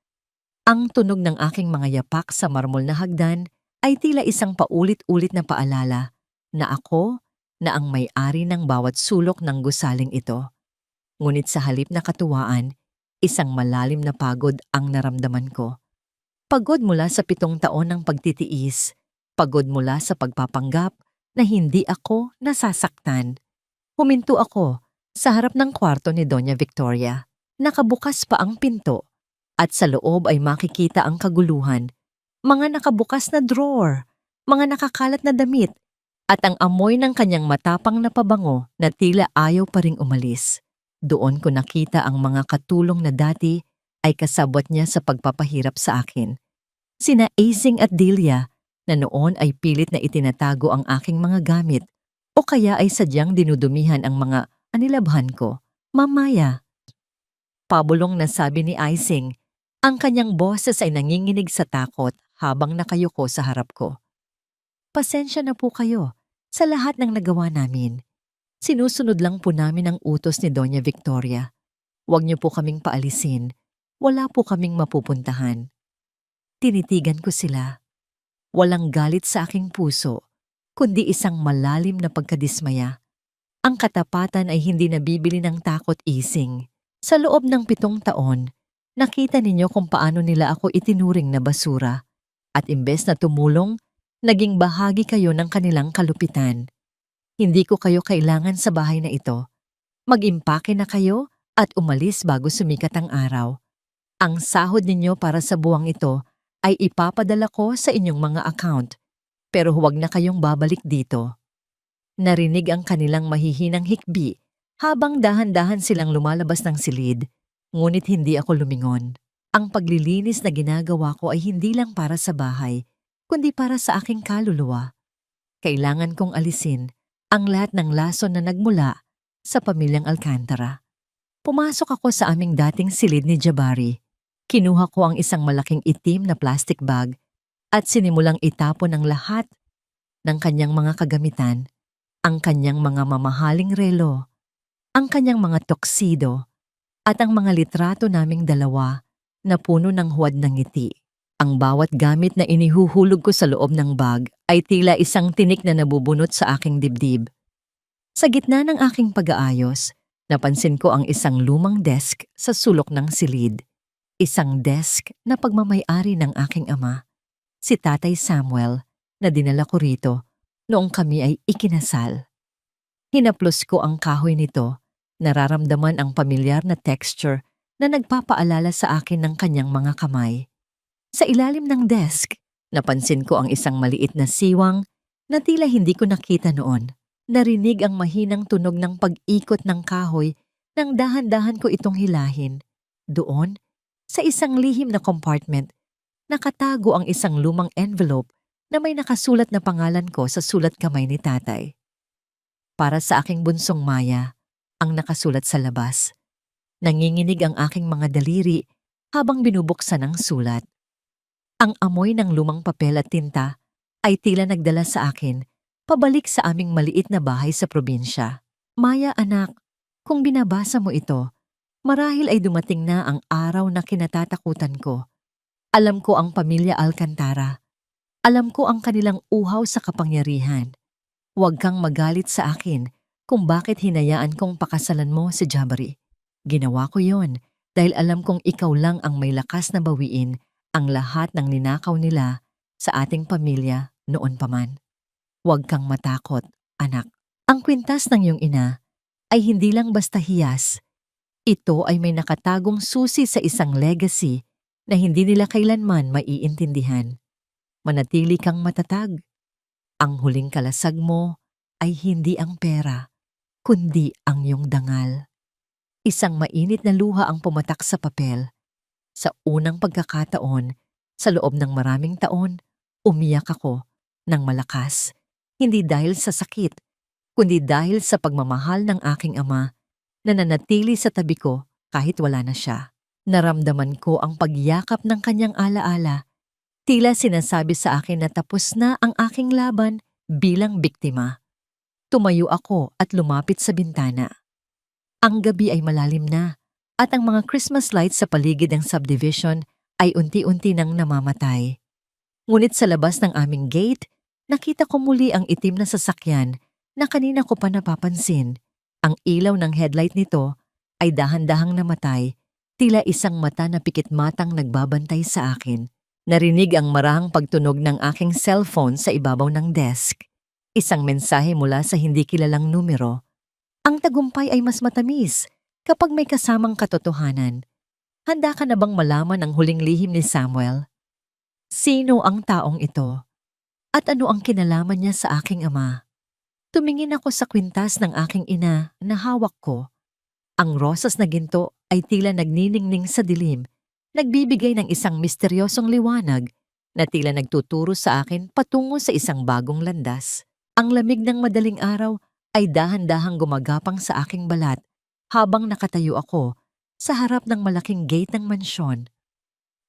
Ang tunog ng aking mga yapak sa marmol na hagdan ay tila isang paulit-ulit na paalala na ako na ang may-ari ng bawat sulok ng gusaling ito. Ngunit sa halip na katuwaan, isang malalim na pagod ang naramdaman ko. Pagod mula sa 7 taon ng pagtitiis, pagod mula sa pagpapanggap na hindi ako nasasaktan. Huminto ako sa harap ng kwarto ni Doña Victoria. Nakabukas pa ang pinto at sa loob ay makikita ang kaguluhan, mga nakabukas na drawer, mga nakakalat na damit, at ang amoy ng kanyang matapang na pabango na tila ayaw pa ring umalis. Doon ko nakita ang mga katulong na dati ay kasabwat niya sa pagpapahirap sa akin. Sina Acing at Delia na noon ay pilit na itinatago ang aking mga gamit o kaya ay sadyang dinudumihan ang mga anilabhan ko. "Mamaya," pabulong na sabi ni Acing. Ang kanyang boses ay nanginginig sa takot habang nakayuko sa harap ko. "Pasensya na po kayo sa lahat ng nagawa namin. Sinusunod lang po namin ang utos ni Doña Victoria. Huwag niyo po kaming paalisin. Wala po kaming mapupuntahan." Tinitigan ko sila. Walang galit sa aking puso, kundi isang malalim na pagkadismaya. Ang katapatan ay hindi nabibili ng takot, Acing. Sa loob ng 7 taon, nakita ninyo kung paano nila ako itinuring na basura. At imbes na tumulong, naging bahagi kayo ng kanilang kalupitan. Hindi ko kayo kailangan sa bahay na ito. Mag-impake na kayo at umalis bago sumikat ang araw. Ang sahod ninyo para sa buwang ito ay ipapadala ko sa inyong mga account, pero huwag na kayong babalik dito. Narinig ang kanilang mahihinang hikbi habang dahan-dahan silang lumalabas ng silid, ngunit hindi ako lumingon. Ang paglilinis na ginagawa ko ay hindi lang para sa bahay, kundi para sa aking kaluluwa. Kailangan kong alisin ang lahat ng lason na nagmula sa pamilyang Alcantara. Pumasok ako sa aming dating silid ni Jabari. Kinuha ko ang isang malaking itim na plastic bag at sinimulang itapon ang lahat ng kanyang mga kagamitan, ang kanyang mga mamahaling relo, ang kanyang mga tuxedo, at ang mga litrato naming dalawa na puno ng huwad ng ngiti. Ang bawat gamit na inihuhulog ko sa loob ng bag ay tila isang tinik na nabubunot sa aking dibdib. Sa gitna ng aking pag-aayos, Napansin ko ang isang lumang desk sa sulok ng silid. Isang desk na pagmamay-ari ng aking ama, si Tatay Samuel, na dinala ko rito noong kami ay ikinasal. Hinaplos ko ang kahoy nito, nararamdaman ang pamilyar na texture na nagpapaalala sa akin ng kanyang mga kamay. Sa ilalim ng desk, napansin ko ang isang maliit na siwang na tila hindi ko nakita noon. Narinig ang mahinang tunog ng pag-ikot ng kahoy nang dahan-dahan ko itong hilahin. Doon, sa isang lihim na compartment, nakatago ang isang lumang envelope na may nakasulat na pangalan ko sa sulat kamay ni tatay. Para sa aking bunsong Maya, ang nakasulat sa labas. Nanginginig ang aking mga daliri habang binubuksan ang sulat. Ang amoy ng lumang papel at tinta ay tila nagdala sa akin pabalik sa aming maliit na bahay sa probinsya. Maya anak, kung binabasa mo ito, marahil ay dumating na ang araw na kinatatakutan ko. Alam ko ang pamilya Alcantara. Alam ko ang kanilang uhaw sa kapangyarihan. Huwag kang magalit sa akin kung bakit hinayaan kong pakasalan mo si Jabari. Ginawa ko yon dahil alam kong ikaw lang ang may lakas na bawiin ang lahat ng ninakaw nila sa ating pamilya noon pa man. Huwag kang matakot, anak. Ang kwintas ng iyong ina ay hindi lang basta hiyas. Ito ay may nakatagong susi sa isang legacy na hindi nila kailanman maiintindihan. Manatili kang matatag. Ang huling kalasag mo ay hindi ang pera, kundi ang iyong dangal. Isang mainit na luha ang pumatak sa papel. Sa unang pagkakataon, sa loob ng maraming taon, umiyak ako ng malakas. Hindi dahil sa sakit, kundi dahil sa pagmamahal ng aking ama na nanatili sa tabi ko kahit wala na siya. Naramdaman ko ang pagyakap ng kanyang alaala. Tila sinasabi sa akin na tapos na ang aking laban bilang biktima. Tumayo ako at lumapit sa bintana. Ang gabi ay malalim na at ang mga Christmas lights sa paligid ng subdivision ay unti-unti nang namamatay. Ngunit sa labas ng aming gate, nakita ko muli ang itim na sasakyan na kanina ko pa napapansin. Ang ilaw ng headlight nito ay dahan-dahang namatay, tila isang mata na pikit-matang nagbabantay sa akin. Narinig ang marahang pagtunog ng aking cellphone sa ibabaw ng desk. Isang mensahe mula sa hindi kilalang numero. Ang tagumpay ay mas matamis kapag may kasamang katotohanan. Handa ka na bang malaman ang huling lihim ni Samuel? Sino ang taong ito? At ano ang kinalaman niya sa aking ama? Tumingin ako sa kwintas ng aking ina na hawak ko. Ang rosas na ginto ay tila nagniningning sa dilim, nagbibigay ng isang misteryosong liwanag na tila nagtuturo sa akin patungo sa isang bagong landas. Ang lamig ng madaling araw ay dahan-dahang gumagapang sa aking balat habang nakatayo ako sa harap ng malaking gate ng mansyon.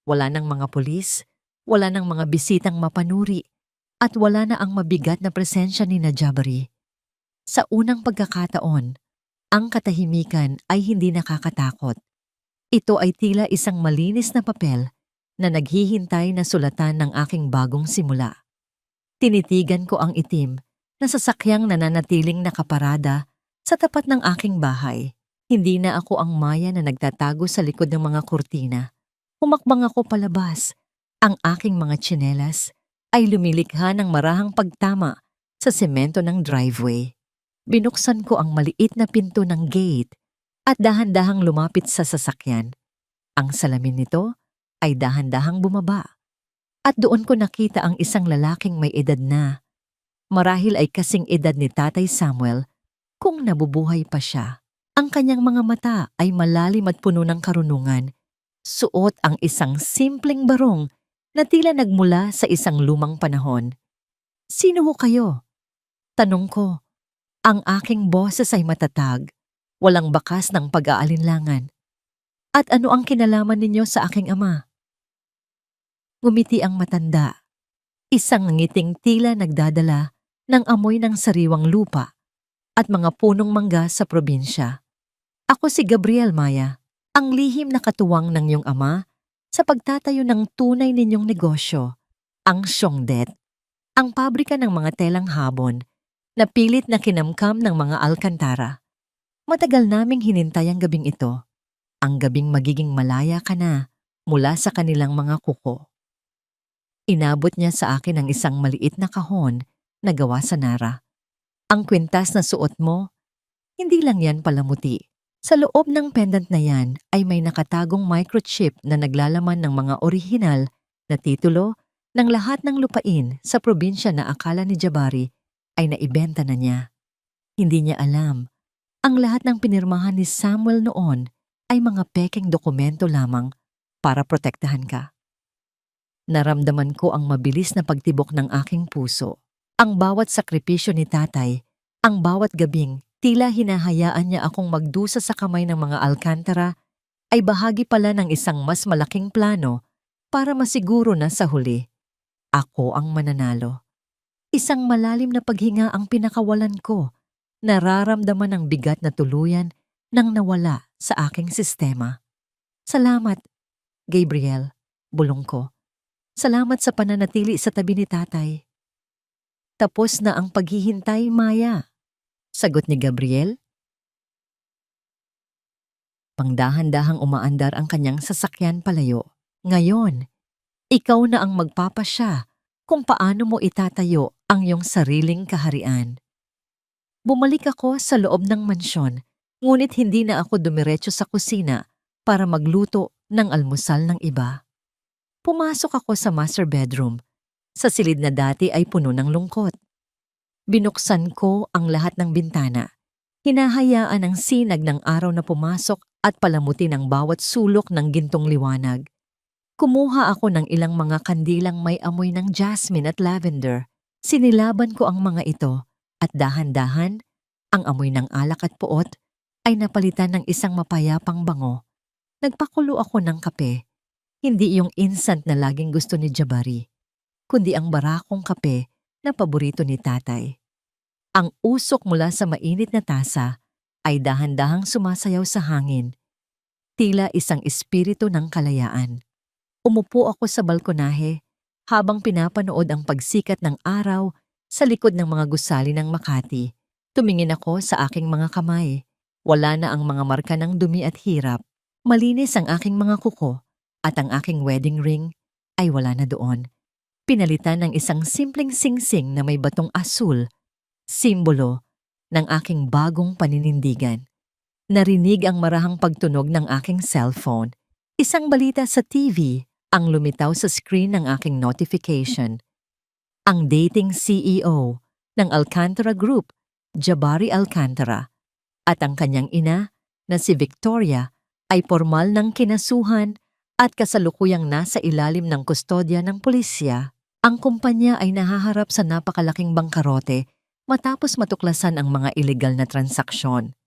Wala nang mga pulis, wala nang mga bisitang mapanuri, at wala na ang mabigat na presensya ni Jabari. Sa unang pagkakataon, ang katahimikan ay hindi nakakatakot. Ito ay tila isang malinis na papel na naghihintay na sulatan ng aking bagong simula. Tinitigan ko ang itim na sasakyang nananatiling nakaparada sa tapat ng aking bahay. Hindi na ako ang Maya na nagtatago sa likod ng mga kurtina. Humakbang ako palabas. Ang aking mga tsinelas ay lumilikha ng marahang pagtama sa semento ng driveway. Binuksan ko ang maliit na pinto ng gate at dahan-dahang lumapit sa sasakyan. Ang salamin nito ay dahan-dahang bumaba. At doon ko nakita ang isang lalaking may edad na. Marahil ay kasing edad ni Tatay Samuel kung nabubuhay pa siya. Ang kanyang mga mata ay malalim at puno ng karunungan. Suot ang isang simpleng barong na tila nagmula sa isang lumang panahon. Sino ho kayo? Tanong ko. Ang aking boses ay matatag, walang bakas ng pag-aalinlangan. At ano ang kinalaman ninyo sa aking ama? Ngumiti ang matanda. Isang ngiting tila nagdadala ng amoy ng sariwang lupa at mga punong mangga sa probinsya. Ako si Gabriel, Maya, ang lihim na katuwang ng iyong ama sa pagtatayo ng tunay ninyong negosyo, ang Siongdet, ang pabrika ng mga telang habon na pilit na kinamkam ng mga Alcantara. Matagal naming hinintay ang gabing ito. Ang gabing magiging malaya ka na mula sa kanilang mga kuko. Inabot niya sa akin ang isang maliit na kahon na gawa sa Nara. Ang kwintas na suot mo, hindi lang yan palamuti. Sa loob ng pendant na yan ay may nakatagong microchip na naglalaman ng mga orihinal na titulo ng lahat ng lupain sa probinsya na akala ni Jabari ay naibenta na niya. Hindi niya alam, ang lahat ng pinirmahan ni Samuel noon ay mga pekeng dokumento lamang para protektahan ka. Naramdaman ko ang mabilis na pagtibok ng aking puso. Ang bawat sakripisyo ni tatay, ang bawat gabing tila hinahayaan niya akong magdusa sa kamay ng mga Alcantara ay bahagi pala ng isang mas malaking plano para masiguro na sa huli, ako ang mananalo. Isang malalim na paghinga ang pinakawalan ko. Nararamdaman ang bigat na tuluyan nang nawala sa aking sistema. Salamat, Gabriel, bulong ko. Salamat sa pananatili sa tabi ni tatay. Tapos na ang paghihintay, Maya. Sagot ni Gabriel. Pangdahan-dahang umaandar ang kanyang sasakyan palayo. Ngayon, ikaw na ang magpapasya kung paano mo itatayo ang iyong sariling kaharian. Bumalik ako sa loob ng mansyon, ngunit hindi na ako dumiretso sa kusina para magluto ng almusal ng iba. Pumasok ako sa master bedroom. Sa silid na dati ay puno ng lungkot. Binuksan ko ang lahat ng bintana. Hinahayaan ang sinag ng araw na pumasok at palamuti ng bawat sulok ng gintong liwanag. Kumuha ako ng ilang mga kandilang may amoy ng jasmine at lavender. Sinilaban ko ang mga ito at dahan-dahan, ang amoy ng alak at puot ay napalitan ng isang mapayapang bango. Nagpakulo ako ng kape. Hindi yung instant na laging gusto ni Jabari, kundi ang barakong kape na paborito ni tatay. Ang usok mula sa mainit na tasa ay dahan-dahang sumasayaw sa hangin, tila isang espiritu ng kalayaan. Umupo ako sa balkonahe habang pinapanood ang pagsikat ng araw sa likod ng mga gusali ng Makati. Tumingin ako sa aking mga kamay. Wala na ang mga marka ng dumi at hirap. Malinis ang aking mga kuko. At ang aking wedding ring ay wala na doon. Pinalitan ng isang simpleng singsing na may batong asul, simbolo ng aking bagong paninindigan. Narinig ang marahang pagtunog ng aking cellphone. Isang balita sa TV ang lumitaw sa screen ng aking notification. Ang dating CEO ng Alcantara Group, Jabari Alcantara, at ang kanyang ina na si Victoria ay formal ng kinasuhan at kasalukuyang nasa ilalim ng kustodya ng pulisya. Ang kumpanya ay nahaharap sa napakalaking bangkarote matapos matuklasan ang mga ilegal na transaksyon.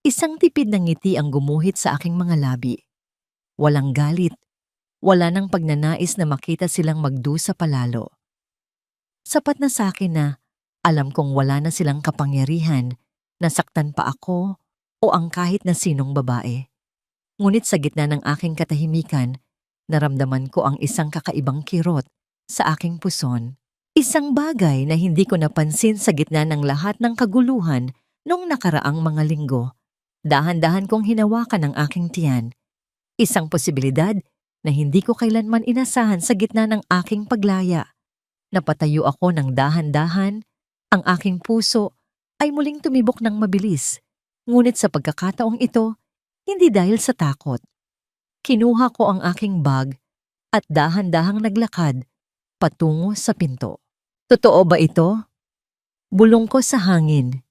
Isang tipid ng ngiti ang gumuhit sa aking mga labi. Walang galit, wala nang pagnanais na makita silang magdusa palalo. Sapat na sa akin na alam kong wala na silang kapangyarihan na saktan pa ako o ang kahit na sinong babae. Ngunit sa gitna ng aking katahimikan, naramdaman ko ang isang kakaibang kirot sa aking puson. Isang bagay na hindi ko napansin sa gitna ng lahat ng kaguluhan nung nakaraang mga linggo. Dahan-dahan kong hinawakan ang aking tiyan. Isang posibilidad na hindi ko kailanman inasahan sa gitna ng aking paglaya. Napatayo ako ng dahan-dahan, ang aking puso ay muling tumibok ng mabilis. Ngunit sa pagkakataong ito, hindi dahil sa takot. Kinuha ko ang aking bag at dahan-dahang naglakad patungo sa pinto. Totoo ba ito? Bulong ko sa hangin,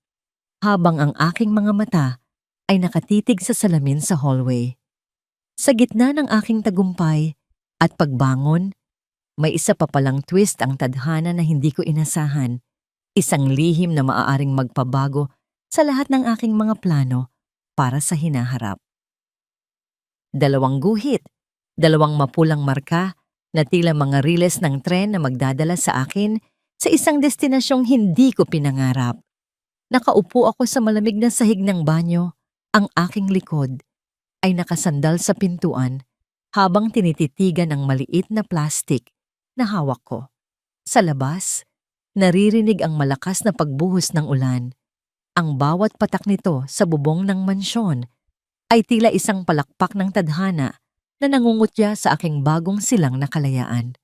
habang ang aking mga mata ay nakatitig sa salamin sa hallway. Sa gitna ng aking tagumpay at pagbangon, may isa pa palang twist ang tadhana na hindi ko inasahan. Isang lihim na maaaring magpabago sa lahat ng aking mga plano para sa hinaharap. 2 guhit, 2 mapulang marka na tila mga riles ng tren na magdadala sa akin sa isang destinasyong hindi ko pinangarap. Nakaupo ako sa malamig na sahig ng banyo, ang aking likod ay nakasandal sa pintuan habang tinititigan ang maliit na plastik na hawak ko. Sa labas, naririnig ang malakas na pagbuhos ng ulan. Ang bawat patak nito sa bubong ng mansyon ay tila isang palakpak ng tadhana na nangungutya sa aking bagong silang na kalayaan.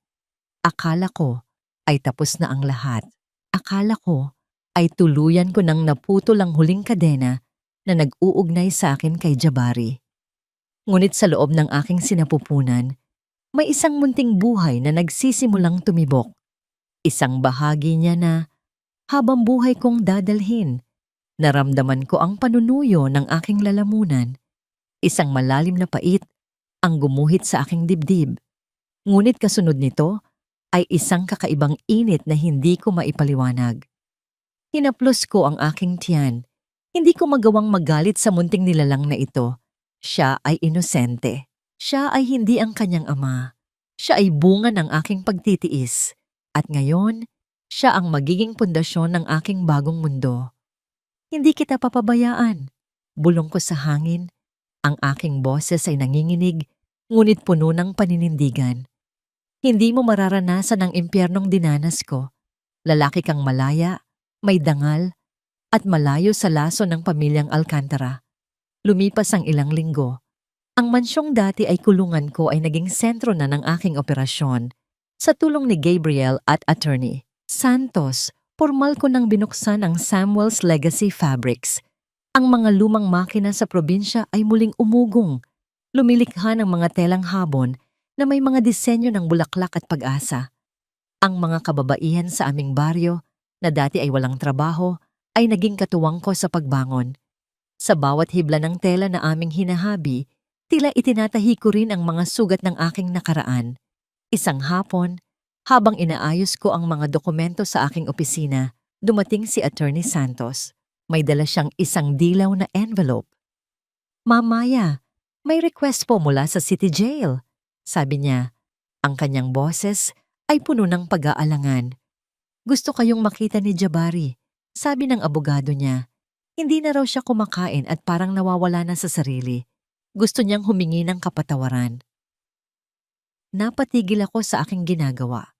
Akala ko ay tapos na ang lahat. Akala ko ay tuluyan ko nang naputol ang huling kadena na nag-uugnay sa akin kay Jabari. Ngunit sa loob ng aking sinapupunan, may isang munting buhay na nagsisimulang tumibok. Isang bahagi niya na, habang buhay kong dadalhin, naramdaman ko ang panunuyo ng aking lalamunan. Isang malalim na pait ang gumuhit sa aking dibdib. Ngunit kasunod nito ay isang kakaibang init na hindi ko maipaliwanag. Hinaplos ko ang aking tiyan. Hindi ko magawang magalit sa munting nilalang na ito. Siya ay inosente. Siya ay hindi ang kanyang ama. Siya ay bunga ng aking pagtitiis. At ngayon, siya ang magiging pundasyon ng aking bagong mundo. Hindi kita papabayaan. Bulong ko sa hangin. Ang aking boses ay nanginginig, ngunit puno ng paninindigan. Hindi mo mararanasan ang impyernong dinanas ko. Lalaki kang malaya, may dangal, at malayo sa laso ng pamilyang Alcantara. Lumipas ang ilang linggo. Ang mansyong dati ay kulungan ko ay naging sentro na ng aking operasyon. Sa tulong ni Gabriel at Attorney Santos, formal ko nang binuksan ang Samuel's Legacy Fabrics. Ang mga lumang makina sa probinsya ay muling umugong. Lumilikha ng mga telang habon na may mga disenyo ng bulaklak at pag-asa. Ang mga kababaihan sa aming baryo na dati ay walang trabaho ay naging katuwang ko sa pagbangon. Sa bawat hibla ng tela na aming hinahabi, tila itinatahi ko rin ang mga sugat ng aking nakaraan. Isang hapon, habang inaayos ko ang mga dokumento sa aking opisina, dumating si Attorney Santos. May dala siyang isang dilaw na envelope. "Mamaya, may request po mula sa City Jail," sabi niya. Ang kanyang boses ay puno ng pag-aalangan. "Gusto kayong makita ni Jabari," sabi ng abogado niya. Hindi na raw siya kumakain at parang nawawala na sa sarili. Gusto niyang humingi ng kapatawaran. Napatigil ako sa aking ginagawa.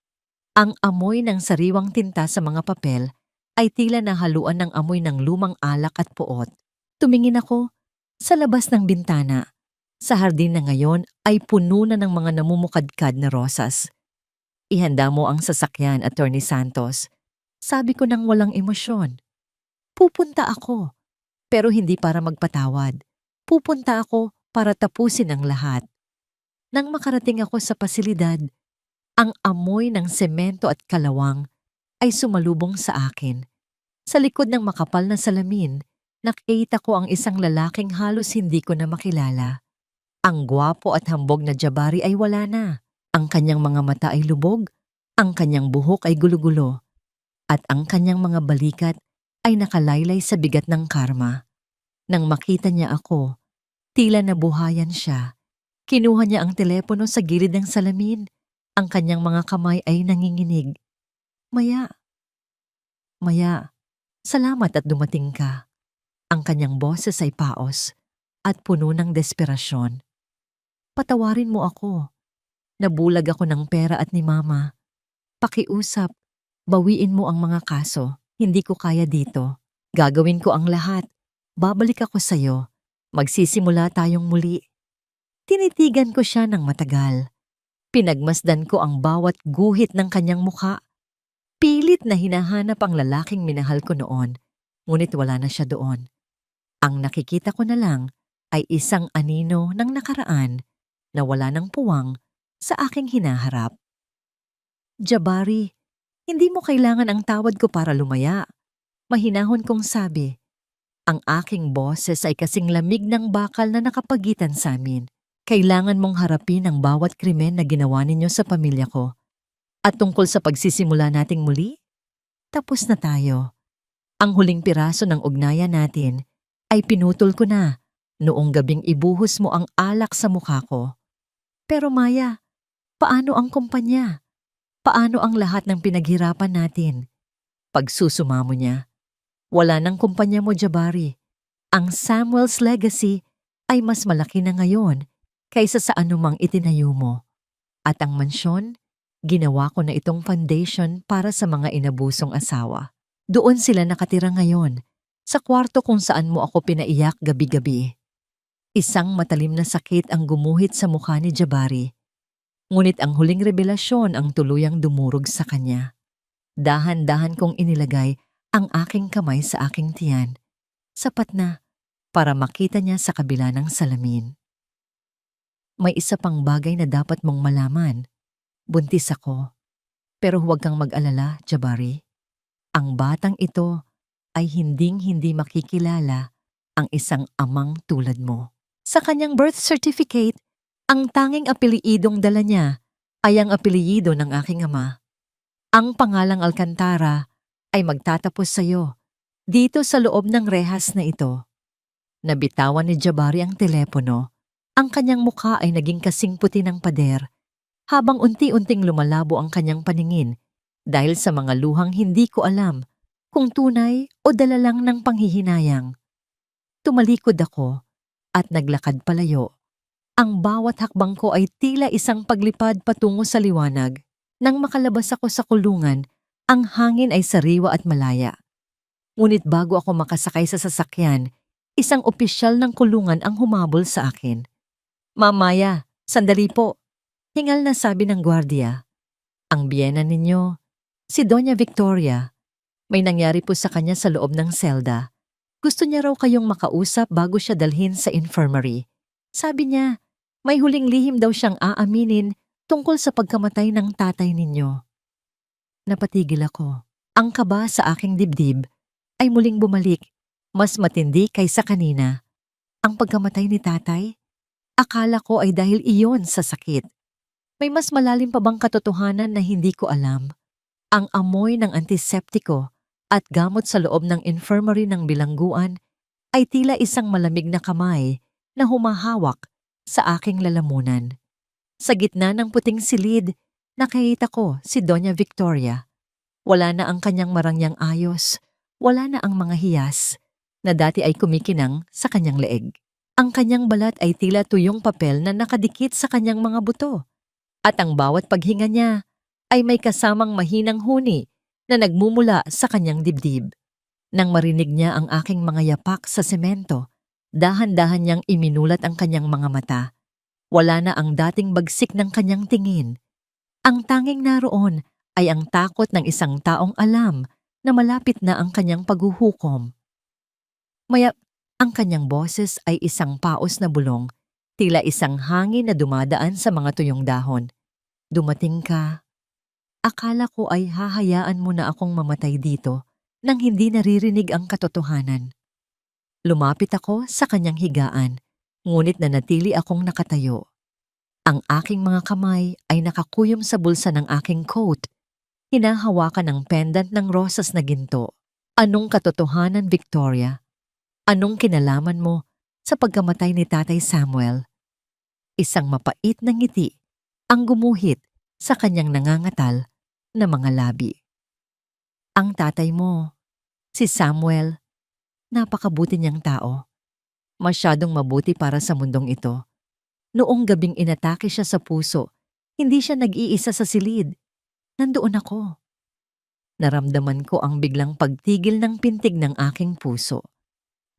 Ang amoy ng sariwang tinta sa mga papel ay tila nahaluan ng amoy ng lumang alak at puot. Tumingin ako sa labas ng bintana. Sa hardin na ngayon ay puno na ng mga namumukadkad na rosas. "Ihanda mo ang sasakyan, Attorney Santos," sabi ko nang walang emosyon. Pupunta ako, pero hindi para magpatawad. Pupunta ako para tapusin ang lahat. Nang makarating ako sa pasilidad, ang amoy ng semento at kalawang ay sumalubong sa akin. Sa likod ng makapal na salamin, nakita ko ang isang lalaking halos hindi ko na makilala. Ang gwapo at hambog na Jabari ay wala na. Ang kanyang mga mata ay lubog, ang kanyang buhok ay gulo-gulo, at ang kanyang mga balikat ay nakalaylay sa bigat ng karma. Nang makita niya ako, tila nabuhayan siya. Kinuha niya ang telepono sa gilid ng salamin. Ang kanyang mga kamay ay nanginginig. Maya, salamat at dumating ka." Ang kanyang boses ay paos at puno ng desperasyon. "Patawarin mo ako. Nabulag ako ng pera at ni Mama. Pakiusap, bawiin mo ang mga kaso. Hindi ko kaya dito. Gagawin ko ang lahat. Babalik ako sa'yo. Magsisimula tayong muli." Tinitigan ko siya ng matagal. Pinagmasdan ko ang bawat guhit ng kanyang mukha. Pilit na hinahanap ang lalaking minahal ko noon, ngunit wala na siya doon. Ang nakikita ko na lang ay isang anino ng nakaraan na wala ng puwang sa aking hinaharap. "Jabari, hindi mo kailangan ang tawad ko para lumaya," mahinahon kong sabi. Ang aking boses ay kasing lamig ng bakal na nakapagitan sa amin. "Kailangan mong harapin ang bawat krimen na ginawa ninyo sa pamilya ko. At tungkol sa pagsisimula nating muli, tapos na tayo. Ang huling piraso ng ugnayan natin ay pinutol ko na noong gabing ibuhos mo ang alak sa mukha ko. Pero Maya, paano ang kumpanya? Paano ang lahat ng pinaghirapan natin?" Pagsusuma mo niya. "Wala ng kumpanya mo, Jabari. Ang Samuel's Legacy ay mas malaki na ngayon kaysa sa anumang itinayo mo. At ang mansyon, ginawa ko na itong foundation para sa mga inabusong asawa. Doon sila nakatira ngayon sa kwarto kung saan mo ako pinaiyak gabi-gabi. Isang matalim na sakit ang gumuhit sa mukha ni Jabari. Ngunit ang huling revelasyon ang tuluyang dumurog sa kanya. Dahan-dahan kong inilagay ang aking kamay sa aking tiyan. Sapat na para makita niya sa kabila ng salamin. May isa pang bagay na dapat mong malaman. Buntis ako. Pero huwag kang mag-alala, Jabari. Ang batang ito ay hinding-hindi makikilala ang isang amang tulad mo. Sa kanyang birth certificate, ang tanging apelyidong dala niya ay ang apelyido ng aking ama. Ang pangalang Alcantara ay magtatapos sa iyo dito sa loob ng rehas na ito. Nabitawan ni Jabari ang telepono. Ang kanyang mukha ay naging kasing puti ng pader habang unti-unting lumalabo ang kanyang paningin dahil sa mga luhang hindi ko alam kung tunay o dala lang ng panghihinayang. Tumalikod ako at naglakad palayo. Ang bawat hakbang ko ay tila isang paglipad patungo sa liwanag. Nang makalabas ako sa kulungan, ang hangin ay sariwa at malaya. Ngunit bago ako makasakay sa sasakyan, isang opisyal ng kulungan ang humabol sa akin. "Mamaya, sandali po," hingal na sabi ng gwardiya. "Ang biyena ninyo, si Doña Victoria. May nangyari po sa kanya sa loob ng selda. Gusto niya raw kayong makausap bago siya dalhin sa infirmary. Sabi niya, may huling lihim daw siyang aaminin tungkol sa pagkamatay ng tatay ninyo." Napatigil ako. Ang kaba sa aking dibdib ay muling bumalik, mas matindi kaysa kanina. Ang pagkamatay ni tatay? Akala ko ay dahil iyon sa sakit. May mas malalim pa bang katotohanan na hindi ko alam? Ang amoy ng antiseptiko at gamot sa loob ng infirmary ng bilangguan ay tila isang malamig na kamay na humahawak sa aking lalamunan. Sa gitna ng puting silid, nakita ko si Doña Victoria. Wala na ang kanyang marangyang ayos, wala na ang mga hiyas na dati ay kumikinang sa kanyang leeg. Ang kanyang balat ay tila tuyong papel na nakadikit sa kanyang mga buto. At ang bawat paghinga niya ay may kasamang mahinang huni na nagmumula sa kanyang dibdib. Nang marinig niya ang aking mga yapak sa semento, dahan-dahan niyang iminulat ang kanyang mga mata. Wala na ang dating bagsik ng kanyang tingin. Ang tanging naroon ay ang takot ng isang taong alam na malapit na ang kanyang paghuhukom. Maya, ang kanyang boses ay isang paos na bulong, tila isang hangin na dumadaan sa mga tuyong dahon. "Dumating ka. Akala ko ay hahayaan mo na akong mamatay dito nang hindi naririnig ang katotohanan." Lumapit ako sa kanyang higaan, ngunit nanatili akong nakatayo. Ang aking mga kamay ay nakakuyom sa bulsa ng aking coat. Hinahawakan ang pendant ng rosas na ginto. "Anong katotohanan, Victoria? Anong kinalaman mo sa pagkamatay ni Tatay Samuel?" Isang mapait na ngiti ang gumuhit sa kanyang nangangatal na mga labi. "Ang tatay mo, si Samuel, napakabuti niyang tao. Masyadong mabuti para sa mundong ito. Noong gabing inatake siya sa puso, hindi siya nag-iisa sa silid. Nandoon ako." Naramdaman ko ang biglang pagtigil ng pintig ng aking puso.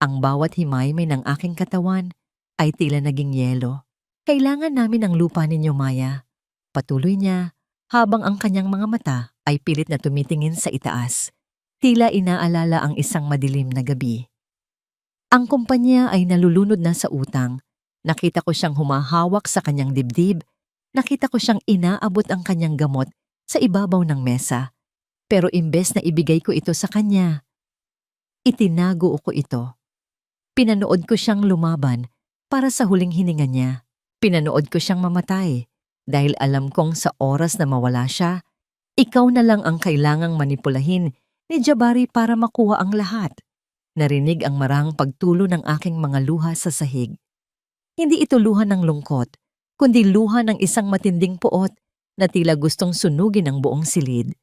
Ang bawat himaymay ng aking katawan ay tila naging yelo. "Kailangan namin ang lupa ninyo, Maya." Patuloy niya habang ang kanyang mga mata ay pilit na tumitingin sa itaas. Tila inaalala ang isang madilim na gabi. Ang kumpanya ay nalulunod na sa utang. Nakita ko siyang humahawak sa kanyang dibdib. Nakita ko siyang inaabot ang kanyang gamot sa ibabaw ng mesa. Pero imbes na ibigay ko ito sa kanya, itinago ko ito. Pinanood ko siyang lumaban para sa huling hininga niya. Pinanood ko siyang mamatay dahil alam kong sa oras na mawala siya, ikaw na lang ang kailangang manipulahin ni Jabari para makuha ang lahat. Narinig ang marahang pagtulo ng aking mga luha sa sahig. Hindi ito luha ng lungkot, kundi luha ng isang matinding puot na tila gustong sunugin ang buong silid.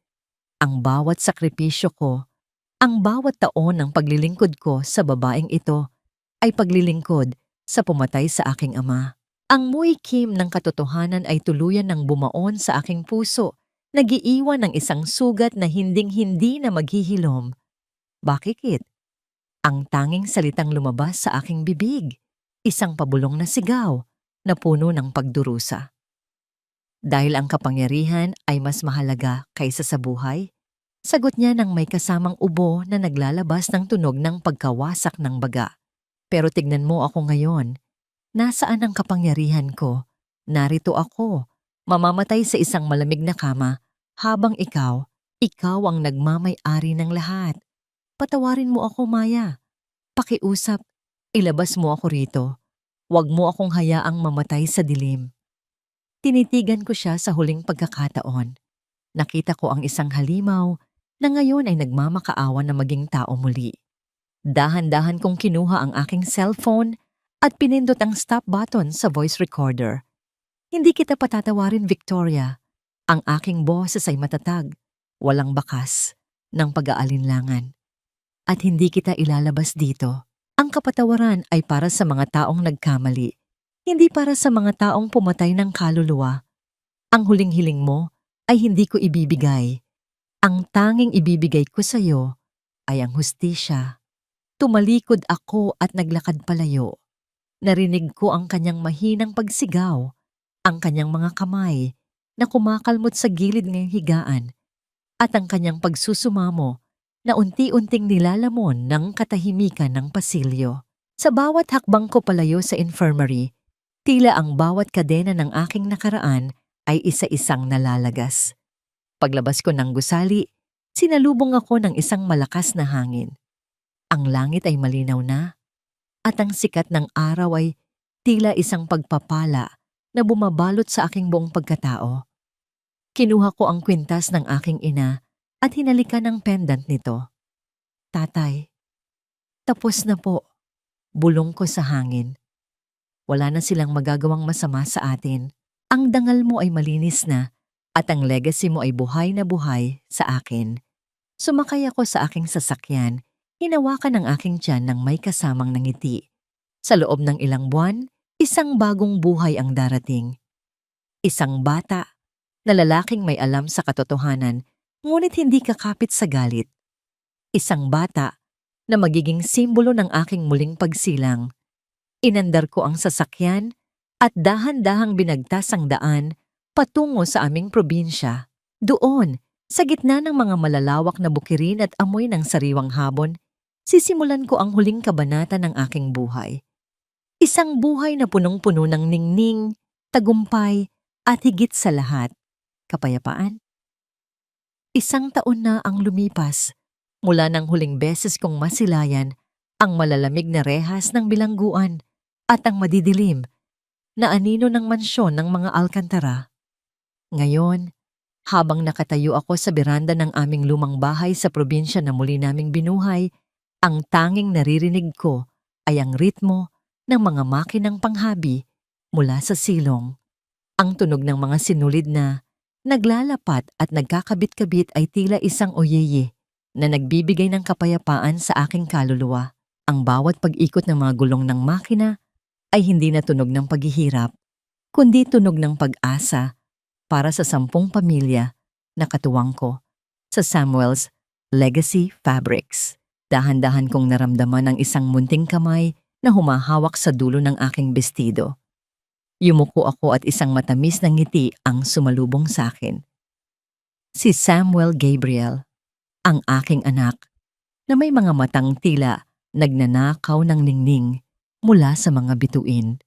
Ang bawat sakripisyo ko, ang bawat taon ng paglilingkod ko sa babaeng ito ay paglilingkod sa pumatay sa aking ama. Ang muikim ng katotohanan ay tuluyan ng bumaon sa aking puso, nagiiwan ng isang sugat na hinding-hindi na maghihilom. Bakit? Ang tanging salitang lumabas sa aking bibig, isang pabulong na sigaw na puno ng pagdurusa. Dahil ang kapangyarihan ay mas mahalaga kaysa sa buhay, sagot niya ng may kasamang ubo na naglalabas ng tunog ng pagkawasak ng baga. Pero tignan mo ako ngayon, nasaan ang kapangyarihan ko? Narito ako, mamamatay sa isang malamig na kama habang ikaw ang nagmamay-ari ng lahat. Patawarin mo ako, Maya. Pakiusap, ilabas mo ako rito. Huwag mo akong hayaang mamatay sa dilim. Tinitigan ko siya sa huling pagkakataon. Nakita ko ang isang halimaw na ngayon ay nagmamakaawa na maging tao muli. Dahan-dahan kong kinuha ang aking cellphone at pinindot ang stop button sa voice recorder. Hindi kita patatawarin, Victoria. Ang aking boses ay matatag, walang bakas, ng pag-aalinlangan. At hindi kita ilalabas dito. Ang kapatawaran ay para sa mga taong nagkamali, hindi para sa mga taong pumatay ng kaluluwa. Ang huling hiling mo ay hindi ko ibibigay. Ang tanging ibibigay ko sa iyo ay ang hustisya. Tumalikod ako at naglakad palayo. Narinig ko ang kanyang mahinang pagsigaw, ang kanyang mga kamay na kumakalmot sa gilid ng higaan, at ang kanyang pagsusumamo na unti-unting nilalamon ng katahimikan ng pasilyo. Sa bawat hakbang ko palayo sa infirmary, tila ang bawat kadena ng aking nakaraan ay isa-isang nalalagas. Paglabas ko ng gusali, sinalubong ako ng isang malakas na hangin. Ang langit ay malinaw na, at ang sikat ng araw ay tila isang pagpapala na bumabalot sa aking buong pagkatao. Kinuha ko ang kwintas ng aking ina at hinalikan ang pendant nito. Tatay, tapos na po. Bulong ko sa hangin. Wala na silang magagawang masama sa atin. Ang dangal mo ay malinis na at ang legacy mo ay buhay na buhay sa akin. Sumakay ako sa aking sasakyan, hinawakan ang aking tiyan ng may kasamang nangiti. Sa loob ng ilang buwan, isang bagong buhay ang darating. Isang bata na lalaking may alam sa katotohanan, ngunit hindi kakapit sa galit. Isang bata na magiging simbolo ng aking muling pagsilang. Inandar ko ang sasakyan at dahan-dahang binagtas ang daan patungo sa aming probinsya. Doon, sa gitna ng mga malalawak na bukirin at amoy ng sariwang habon, sisimulan ko ang huling kabanata ng aking buhay. Isang buhay na punong-puno ng ningning, tagumpay, at higit sa lahat, kapayapaan. Isang taon na ang lumipas mula ng huling beses kong masilayan ang malalamig na rehas ng bilangguan at ang madidilim na anino ng mansyon ng mga Alcantara. Ngayon, habang nakatayo ako sa beranda ng aming lumang bahay sa probinsya na muli naming binuhay, ang tanging naririnig ko ay ang ritmo ng mga makinang panghabi mula sa silong. Ang tunog ng mga sinulid na naglalapat at nagkakabit-kabit ay tila isang oyeye na nagbibigay ng kapayapaan sa aking kaluluwa. Ang bawat pag-ikot ng mga gulong ng makina ay hindi na tunog ng paghihirap, kundi tunog ng pag-asa para sa 10 pamilya na katuwang ko sa Samuel's Legacy Fabrics. Dahan-dahan kong naramdaman ang isang munting kamay na humahawak sa dulo ng aking bestido. Yumuko ako at isang matamis na ngiti ang sumalubong sa akin. Si Samuel Gabriel, ang aking anak, na may mga matang tila nagnanakaw ng ningning mula sa mga bituin.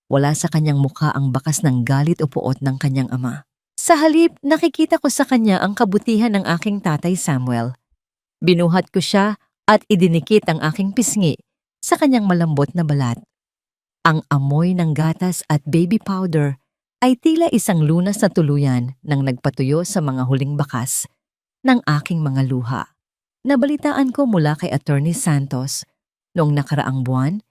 Wala sa kanyang mukha ang bakas ng galit o puot ng kanyang ama. Sa halip, nakikita ko sa kanya ang kabutihan ng aking tatay Samuel. Binuhat ko siya at idinikit ang aking pisngi sa kanyang malambot na balat. Ang amoy ng gatas at baby powder ay tila isang lunas na tuluyan nang nagpatuyo sa mga huling bakas ng aking mga luha. Nabalitaan ko mula kay Attorney Santos noong nakaraang buwan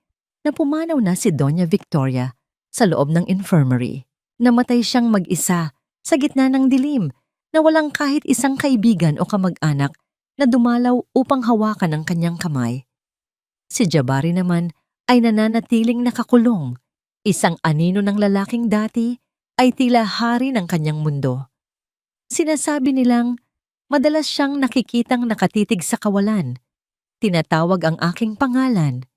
na pumanaw na si Doña Victoria sa loob ng infirmary. Namatay siyang mag-isa sa gitna ng dilim na walang kahit isang kaibigan o kamag-anak na dumalaw upang hawakan ang kanyang kamay. Si Jabari naman ay nananatiling nakakulong. Isang anino ng lalaking dati ay tila hari ng kanyang mundo. Sinasabi nilang madalas siyang nakikitang nakatitig sa kawalan, tinatawag ang aking pangalan.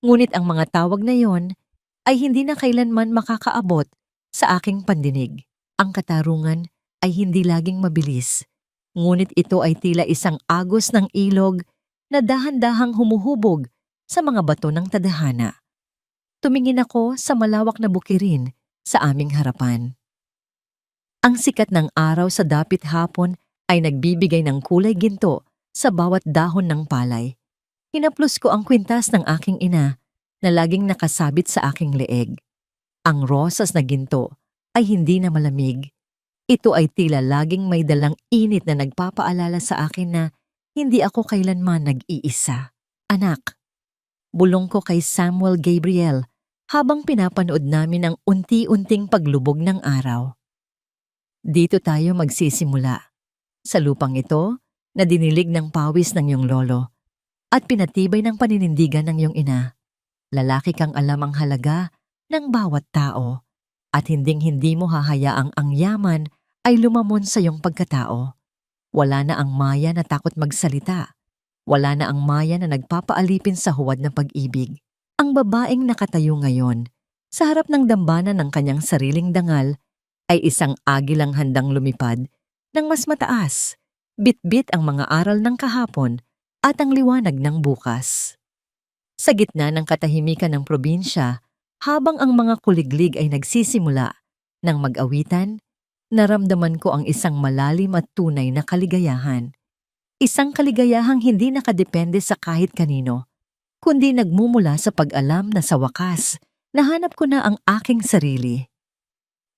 Ngunit ang mga tawag na yon ay hindi na kailanman makakaabot sa aking pandinig. Ang katarungan ay hindi laging mabilis, ngunit ito ay tila isang agos ng ilog na dahan-dahang humuhubog sa mga bato ng tadhana. Tumingin ako sa malawak na bukirin sa aming harapan. Ang sikat ng araw sa dapit hapon ay nagbibigay ng kulay ginto sa bawat dahon ng palay. Hinaplos ko ang kwintas ng aking ina na laging nakasabit sa aking leeg. Ang rosas na ginto ay hindi na malamig. Ito ay tila laging may dalang init na nagpapaalala sa akin na hindi ako kailanman nag-iisa. Anak, bulong ko kay Samuel Gabriel habang pinapanood namin ang unti-unting paglubog ng araw. Dito tayo magsisimula. Sa lupang ito na dinilig ng pawis ng iyong lolo at pinatibay ng paninindigan ng iyong ina. Lalaki kang alam ang halaga ng bawat tao at hinding-hindi mo hahayaang ang yaman ay lumamon sa iyong pagkatao. Wala na ang maya na takot magsalita. Wala na ang maya na nagpapaalipin sa huwad ng pag-ibig. Ang babaeng nakatayo ngayon sa harap ng dambana ng kanyang sariling dangal ay isang agilang handang lumipad ng mas mataas, bitbit ang mga aral ng kahapon at ang liwanag ng bukas. Sa gitna ng katahimikan ng probinsya, habang ang mga kuliglig ay nagsisimula ng mag-awitan, naramdaman ko ang isang malalim at tunay na kaligayahan. Isang kaligayahang hindi nakadepende sa kahit kanino, kundi nagmumula sa pag-alam na sa wakas, nahanap ko na ang aking sarili.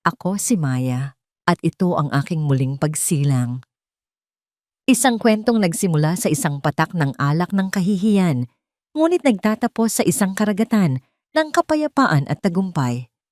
Ako si Maya, at ito ang aking muling pagsilang. Isang kwentong nagsimula sa isang patak ng alak ng kahihiyan, ngunit nagtatapos sa isang karagatan ng kapayapaan at tagumpay.